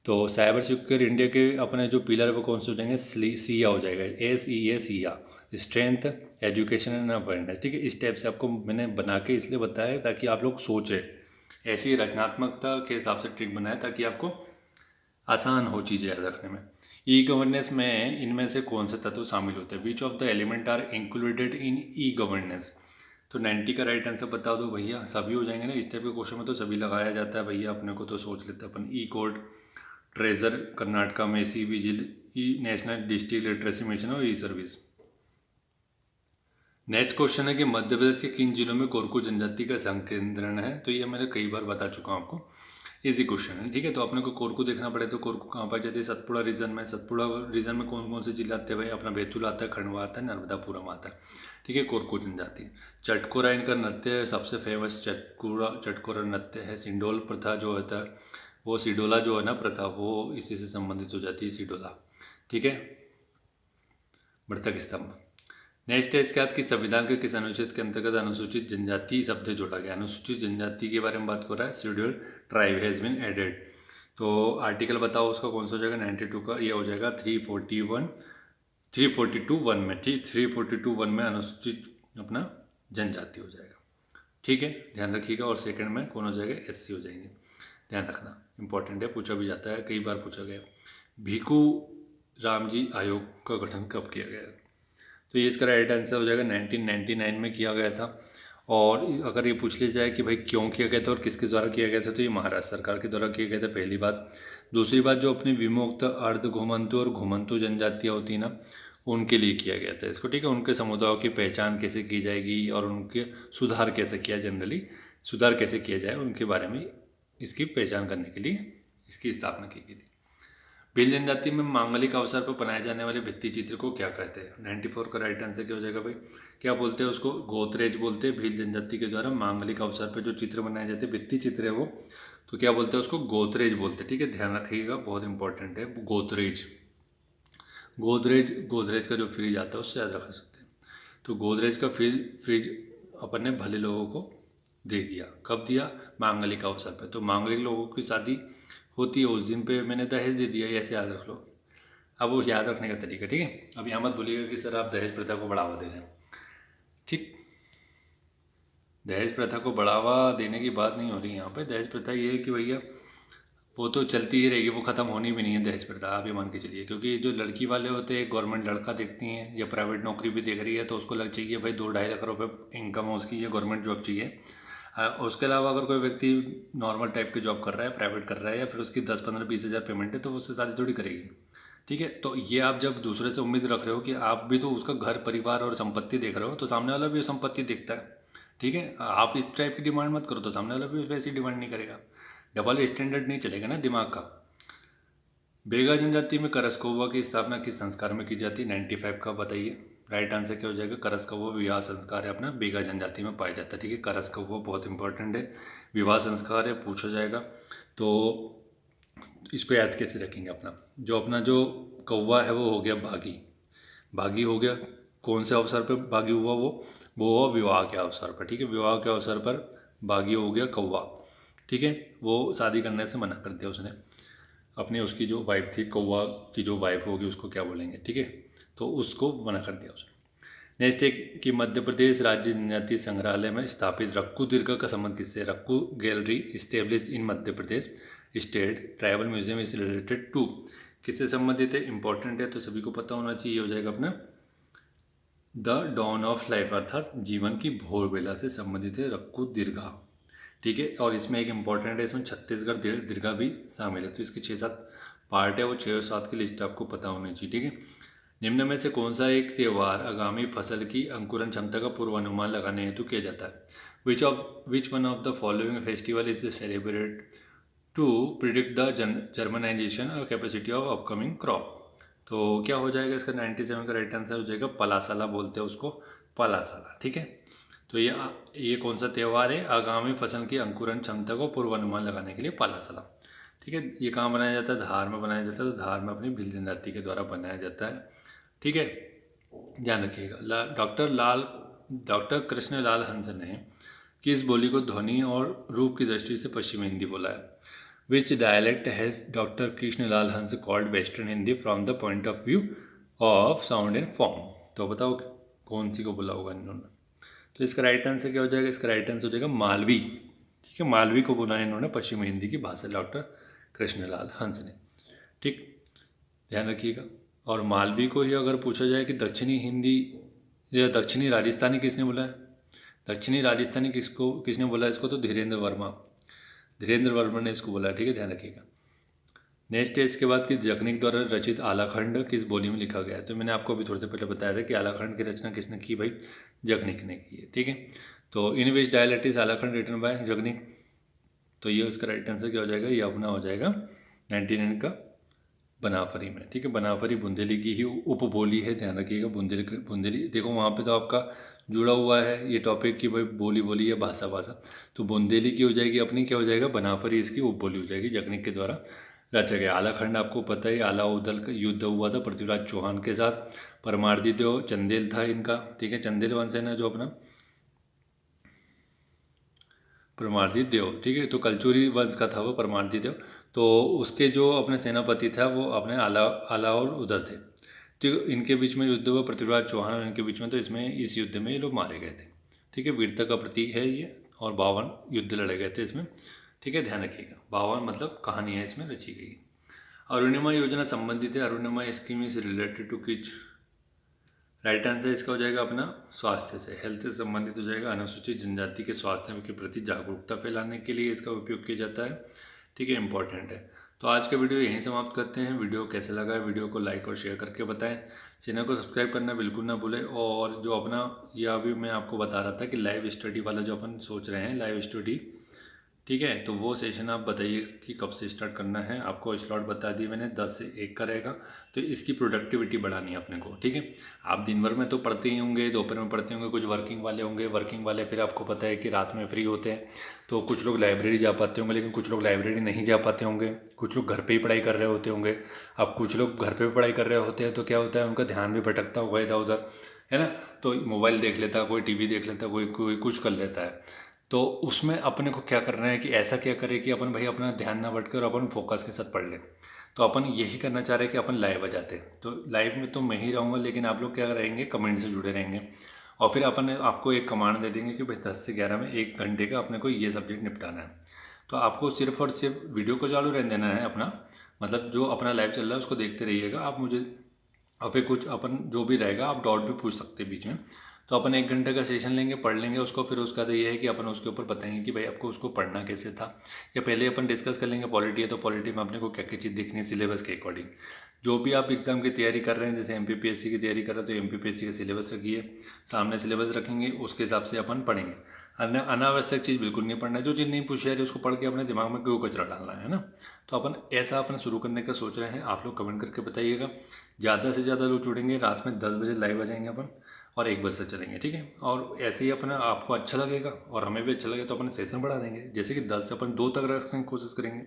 तो साइबर सिक्योर इंडिया के अपने जो पिलर है वो कौन से हो जाएंगे, सिया हो जाएगा, SEA Siya, strength, education and awareness. ठीक है, इस टाइप से आपको मैंने बना के इसलिए बताया ताकि आप लोग सोचें, ऐसी रचनात्मकता के हिसाब से ट्रिक बनाए ताकि आपको आसान हो चीज़ें याद रखने में। ई गवर्नेंस में इनमें से कौन से तत्व शामिल होते हैं, which of the element are included in e governance. तो 90 का राइट आंसर बता दो भैया, सभी हो जाएंगे ना, इस टाइप के क्वेश्चन में तो सभी लगाया जाता है भैया, अपने को तो सोच लेते हैं अपन। ई कोर्ट, ट्रेजर कर्नाटका में, सी विजिल, ई नेशनल डिस्ट्रिक्ट लिटरेसी मिशन और ई सर्विस। नेक्स्ट क्वेश्चन है कि मध्य प्रदेश के किन जिलों में कोरकू जनजाति का संकेंद्रण है, तो ये मैंने कई बार बता चुका हूँ आपको, इजी क्वेश्चन है। ठीक है, तो अपने को कोरकू देखना पड़े तो कोरकू कहाँ पाई जाती है, सतपुड़ा रीजन में। सतपुड़ा रीजन में कौन कौन से जिले आते हैं भाई, अपना बैतूल आता है, खंडवा आता है, नर्मदापुरम आता है। ठीक है, कोरकू जनजाति। चटकोरा इनका नृत्य सबसे फेमस चटकोरा नृत्य है। सिंडोल प्रथा जो होता है वो, सिडोला जो है ना प्रथा, वो इसी से संबंधित हो जाती है, सिडोला। ठीक है, मृतक स्तंभ। नेक्स्ट है इसके बाद कि संविधान के किस अनुच्छेद के अंतर्गत अनुसूचित जनजाति शब्द जोड़ा गया। अनुसूचित जनजाति के बारे में बात कर रहा है, schedule tribe has been added. तो आर्टिकल बताओ उसका कौन सा हो जाएगा, 92 का, ये हो जाएगा 342(1) में। ठीक, 342(1) में अनुसूचित अपना जनजाति हो जाएगा। ठीक है, ध्यान रखिएगा। और सेकंड में कौन हो जाएगा, SC हो जाएंगे, ध्यान रखना, इंपॉर्टेंट है, पूछा भी जाता है, कई बार पूछा गया। भीखू रामजी आयोग का गठन कब किया गया, तो ये इसका राइट आंसर हो जाएगा 1999 में किया गया था। और अगर ये पूछ लिया जाए कि भाई क्यों किया गया था और किसके द्वारा किया गया था, तो ये महाराष्ट्र सरकार के द्वारा किया गया था, पहली बात। दूसरी बात, जो अपनी विमुक्त अर्ध घुमंतु और घुमंतु जनजातियाँ होती हैं ना, उनके लिए किया गया था इसको। ठीक है, उनके समुदायों की पहचान कैसे की जाएगी और उनके सुधार कैसे किया, जनरली सुधार कैसे किया जाए उनके बारे में इसकी पहचान करने के लिए इसकी स्थापना की गई थी। भील जनजाति में मांगलिक अवसर पर बनाए जाने वाले भित्ति चित्र को क्या कहते हैं, 94 का राइट आंसर क्या हो जाएगा भाई, क्या बोलते हैं उसको, गोत्रेज बोलते हैं। भील जनजाति के द्वारा मांगलिक अवसर पर जो चित्र बनाए जाते हैं, भित्ति चित्र है वो, तो क्या बोलते हैं उसको, गोत्रेज बोलते हैं। ठीक है, ध्यान रखिएगा, बहुत इंपॉर्टेंट है, गोदरेज। गोदरेज का जो फ्रिज आता है उससे याद रख सकते हैं। तो गोदरेज का फ्रिज अपन ने भले लोगों को दे दिया, कब दिया, मांगलिक अवसर पर। तो मांगलिक लोगों की शादी होती है उस दिन पे मैंने दहेज दे दिया, ऐसे याद रख लो। अब वो याद रखने का तरीका। ठीक है, अब यहाँ मत भूलिएगा कि सर आप दहेज प्रथा को बढ़ावा दे रहे हैं। ठीक, दहेज प्रथा को बढ़ावा देने की बात नहीं हो रही यहाँ पे। दहेज प्रथा ये है कि भैया वो तो चलती ही रहेगी, वो ख़त्म होनी भी नहीं है दहेज प्रथा, आप ये मान के चलिए। क्योंकि जो लड़की वाले होते हैं, गवर्नमेंट लड़का देखती हैं या प्राइवेट नौकरी भी देख रही है, तो उसको लग चाहिए भाई 2-2.5 लाख रुपये इनकम है उसकी, या गवर्नमेंट जॉब चाहिए। उसके अलावा अगर कोई व्यक्ति नॉर्मल टाइप की जॉब कर रहा है, प्राइवेट कर रहा है, या फिर उसकी 10-15-20 हज़ार पेमेंट है, तो वो उससे शादी थोड़ी करेगी। ठीक है, तो ये आप जब दूसरे से उम्मीद रख रहे हो कि आप भी तो उसका घर परिवार और संपत्ति देख रहे हो, तो सामने वाला भी संपत्ति देखता है। ठीक है, आप इस टाइप की डिमांड मत करो तो सामने वाला भी वैसी डिमांड नहीं करेगा। डबल स्टैंडर्ड नहीं चलेगा ना दिमाग का। बेगा जनजाति में करस्कोवा की स्थापना किस संस्कार में की जाती है, 95 का बताइए। राइट आंसर क्या हो जाएगा, करस कव्वा विवाह संस्कार है अपना, बेगा जनजाति में पाया जाता है। ठीक है, करस कव्वा बहुत इंपॉर्टेंट है, विवाह संस्कार है, पूछा जाएगा। तो इसको याद कैसे रखेंगे, अपना जो कौवा है वो हो गया बागी, बागी हो गया। कौन से अवसर पर बागी हुआ, वो हुआ विवाह के अवसर पर। ठीक है, विवाह के अवसर पर बागी हो गया कौवा। ठीक है, वो शादी करने से मना कर दिया उसने अपनी, उसकी जो वाइफ थी, कौवा की जो वाइफ होगी उसको क्या बोलेंगे। ठीक है, तो उसको मना कर दिया उसने। नेक्स्ट है कि मध्य प्रदेश राज्य जनजातीय संग्रहालय में स्थापित रक्कू दीर्घ का संबंध किससे। रक्कू gallery establish in Madhya Pradesh state tribal museum is related to, किससे संबंधित है, इंपॉर्टेंट है तो सभी को पता होना चाहिए। हो जाएगा अपना द डॉन ऑफ लाइफ, अर्थात जीवन की भोर बेला से संबंधित है रक्कू दीर्घा। ठीक है, और इसमें एक इंपॉर्टेंट है, इसमें छत्तीसगढ़ दीर्घा भी शामिल है। तो इसके 6-7 पार्ट है, वो 6 और 7 की लिस्ट आपको पता होनी चाहिए। ठीक है, निम्न में से कौन सा एक त्यौहार आगामी फसल की अंकुरण क्षमता का पूर्वानुमान लगाने हेतु किया जाता है। Which one of the following festival is celebrate to predict the germination और कैपेसिटी ऑफ अपकमिंग क्रॉप। तो क्या हो जाएगा इसका 97 का राइट आंसर हो जाएगा पलासाला, बोलते हैं उसको पलासाला। ठीक है, तो ये कौन सा त्यौहार है, आगामी फसल की अंकुरण क्षमता को पूर्वानुमान लगाने के लिए पलासाला। ठीक है, ये कहाँ बनाया जाता है, धार में बनाया जाता है। तो धार में अपनी भील जनजाति के द्वारा बनाया जाता है। ठीक है, ध्यान रखिएगा। डॉक्टर कृष्णलाल हंस ने किस बोली को ध्वनि और रूप की दृष्टि से पश्चिमी हिंदी बोला है। विच डायलेक्ट हैज़ डॉक्टर कृष्णलाल हंस called western Hindi from the point of view of sound and form. तो बताओ कौन सी को बोला होगा इन्होंने। तो इसका राइट आंसर क्या हो जाएगा, इसका राइट आंसर हो जाएगा मालवी। ठीक है, मालवी को बोला इन्होंने पश्चिमी हिंदी की भाषा, डॉक्टर कृष्णलाल हंस ने। ठीक, ध्यान रखिएगा। और मालवी को ही अगर पूछा जाए कि दक्षिणी हिंदी या दक्षिणी राजस्थानी किसने बोला है, दक्षिणी राजस्थानी किसने बोला है इसको, तो धीरेन्द्र वर्मा ने इसको बोला है। ठीक है, ध्यान रखिएगा। नेक्स्ट है इसके बाद कि जगनिक द्वारा रचित आलाखंड किस बोली में लिखा गया है। तो मैंने आपको अभी थोड़ी देर पहले बताया था कि आलाखंड की रचना किसने की, भाई जगनिक ने की है। ठीक है, तो in which dialect is Alhakhand written by Jagnik. तो ये उसका राइट आंसर क्या हो जाएगा, ये अपना हो जाएगा 99 का बनाफरी में। ठीक है, बनाफरी बुंदेली की ही उपबोली है, ध्यान रखिएगा। बुंदेली देखो वहाँ पे तो आपका जुड़ा हुआ है ये टॉपिक कि भाई बोली है भाषा। तो बुंदेली की हो जाएगी अपनी, क्या हो जाएगा, बनाफरी इसकी उपबोली हो जाएगी, जगनिक के द्वारा रचा गया। आलाखंड आपको पता है, आला उदल का युद्ध हुआ था पृथ्वीराज चौहान के साथ। परमार्दी देव चंदेल था इनका। ठीक है, चंदेल वंश है ना जो अपना परमार्दी देव। ठीक है, तो कलचुरी वंश का था वो परमार्दी देव। तो उसके जो अपने सेनापति था वो अपने आला और उधर थे। तो इनके बीच में युद्ध हुआ, पृथ्वीराज चौहान और इनके बीच में। तो इस युद्ध में ये लोग मारे गए थे। ठीक है, वीरता का प्रतीक है ये, और 52 युद्ध लड़े गए थे इसमें। ठीक है, ध्यान रखिएगा। 52 मतलब कहानी है इसमें रची गई। अरुणिमा योजना संबंधित है, Arunima scheme is related to which. Right answer इसका हो जाएगा अपना स्वास्थ्य से, हेल्थ से संबंधित हो जाएगा। अनुसूचित जनजाति के स्वास्थ्य के प्रति जागरूकता फैलाने के लिए इसका उपयोग किया जाता है। ठीक है, इंपॉर्टेंट है। तो आज का वीडियो यहीं समाप्त करते हैं। वीडियो कैसा लगा है, वीडियो को लाइक और शेयर करके बताएं। चैनल को सब्सक्राइब करना बिल्कुल ना भूलें। और जो अपना यह अभी मैं आपको बता रहा था कि लाइव स्टडी वाला जो अपन सोच रहे हैं, लाइव स्टडी, ठीक है, तो वो सेशन आप बताइए कि कब से स्टार्ट करना है। आपको स्लॉट बता दिए मैंने, 10 से 1 का रहेगा। तो इसकी प्रोडक्टिविटी बढ़ानी है अपने को। ठीक है, आप दिन भर में तो पढ़ते ही होंगे, दोपहर में पढ़ते होंगे, कुछ वर्किंग वाले फिर आपको पता है कि रात में फ्री होते हैं। तो कुछ लोग लाइब्रेरी जा पाते होंगे, लेकिन कुछ लोग लाइब्रेरी नहीं जा पाते होंगे। कुछ लोग घर पे ही पढ़ाई कर रहे होते होंगे। अब कुछ लोग घर पे पढ़ाई कर रहे होते हैं तो क्या होता है, उनका ध्यान भी भटकता होगा इधर उधर, है ना। तो मोबाइल देख लेता है, कोई टीवी देख लेता है, कोई कुछ कर लेता है। तो उसमें अपने को क्या करना है कि ऐसा क्या करें कि अपन भाई अपना ध्यान ना भटके और अपन फोकस के साथ पढ़ लें। तो अपन यही करना चाह रहे हैं कि अपन लाइव आ जाते। तो लाइव में तो मैं ही रहूँगा, लेकिन आप लोग क्या रहेंगे, कमेंट से जुड़े रहेंगे। और फिर अपन आपको एक कमांड दे देंगे कि भाई 10 से 11 में 1 घंटे का अपने को ये सब्जेक्ट निपटाना है। तो आपको सिर्फ और सिर्फ वीडियो को चालू रहने देना है अपना, मतलब जो अपना लाइव चल रहा है उसको देखते रहिएगा आप मुझे। और फिर कुछ अपन जो भी रहेगा आप डाउट भी पूछ सकते हैं बीच में। तो अपन 1 घंटे का सेशन लेंगे, पढ़ लेंगे उसको। फिर उसका तो ये है कि अपन उसके ऊपर बताएंगे कि भाई आपको उसको पढ़ना कैसे था। या पहले अपन डिस्कस कर लेंगे पॉलिटी है तो पॉलिटी में अपने को क्या क्या चीज़ देखनी है सिलेबस के अकॉर्डिंग। जो भी आप एग्ज़ाम की तैयारी कर रहे हैं, जैसे MPPSC की तैयारी कर रहे हैं तो MPPSC का सिलेबस रखिए, सामने सिलेबस रखेंगे, उसके हिसाब से अपन पढ़ेंगे। अनावश्यक चीज़ बिल्कुल नहीं पढ़ना है। जो चीज़ नहीं पूछी जा रही उसको पढ़ के अपने दिमाग में क्यों कचरा डालना है ना। तो अपन ऐसा अपना शुरू करने का सोच रहे हैं, आप लोग कमेंट करके बताइएगा। ज़्यादा से ज़्यादा लोग जुड़ेंगे, रात में 10 बजे लाइव आ जाएंगे अपन और 1 बजे से चलेंगे, ठीक है। और ऐसे ही अपना आपको अच्छा लगेगा और हमें भी अच्छा लगे तो अपन सेशन बढ़ा देंगे, जैसे कि 10 से अपन 2 तक रखने की कोशिश करेंगे,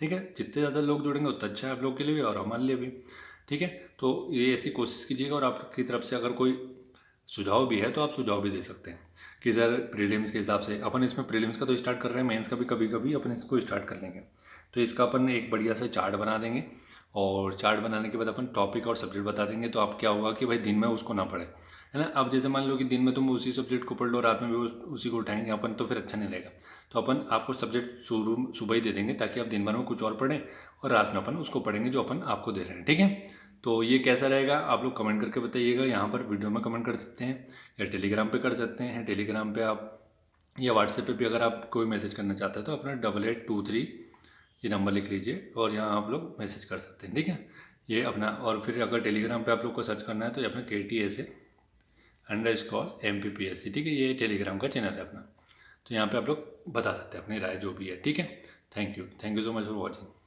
ठीक है। जितने ज़्यादा लोग जुड़ेंगे उतना अच्छा है आप लोग के लिए भी और हमारे लिए भी, ठीक है। तो ये ऐसी कोशिश कीजिएगा। और आपकी तरफ से अगर कोई सुझाव भी है तो आप सुझाव भी दे सकते हैं कि सर प्रीलिम्स के हिसाब से अपन इसमें प्रीलिम्स का तो स्टार्ट कर रहे हैं, मेंस का भी कभी कभी अपन इसको स्टार्ट कर लेंगे। तो इसका अपन एक बढ़िया सा चार्ट बना देंगे और चार्ट बनाने के बाद अपन टॉपिक और सब्जेक्ट बता देंगे। तो आप क्या होगा कि भाई दिन में उसको ना पढ़े, है ना। अब जैसे मान लो कि दिन में तुम उसी सब्जेक्ट को पढ़ लो, रात में भी उसी को उठाएंगे अपन, तो फिर अच्छा नहीं लगेगा। तो अपन आपको सब्जेक्ट शुरू सुबह ही दे देंगे ताकि आप दिन भर में कुछ और पढ़ें और रात में अपन उसको पढ़ेंगे जो अपन आपको दे रहे हैं, ठीक है। तो ये कैसा रहेगा आप लोग कमेंट करके बताइएगा। यहाँ पर वीडियो में कमेंट कर सकते हैं या टेलीग्राम पे कर सकते हैं। टेलीग्राम पे आप या व्हाट्सएप पे भी अगर आप कोई मैसेज करना चाहते हैं तो अपना 8823 ये नंबर लिख लीजिए और यहाँ आप लोग मैसेज कर सकते हैं, ठीक है। ये अपना, और फिर अगर टेलीग्राम पे आप लोग को सर्च करना है तो ये अपना KTSA_MPPSC, ठीक है। ये टेलीग्राम का चैनल है अपना। तो यहाँ पे आप लोग बता सकते हैं अपनी राय जो भी है, ठीक है। Thank you so much for watching.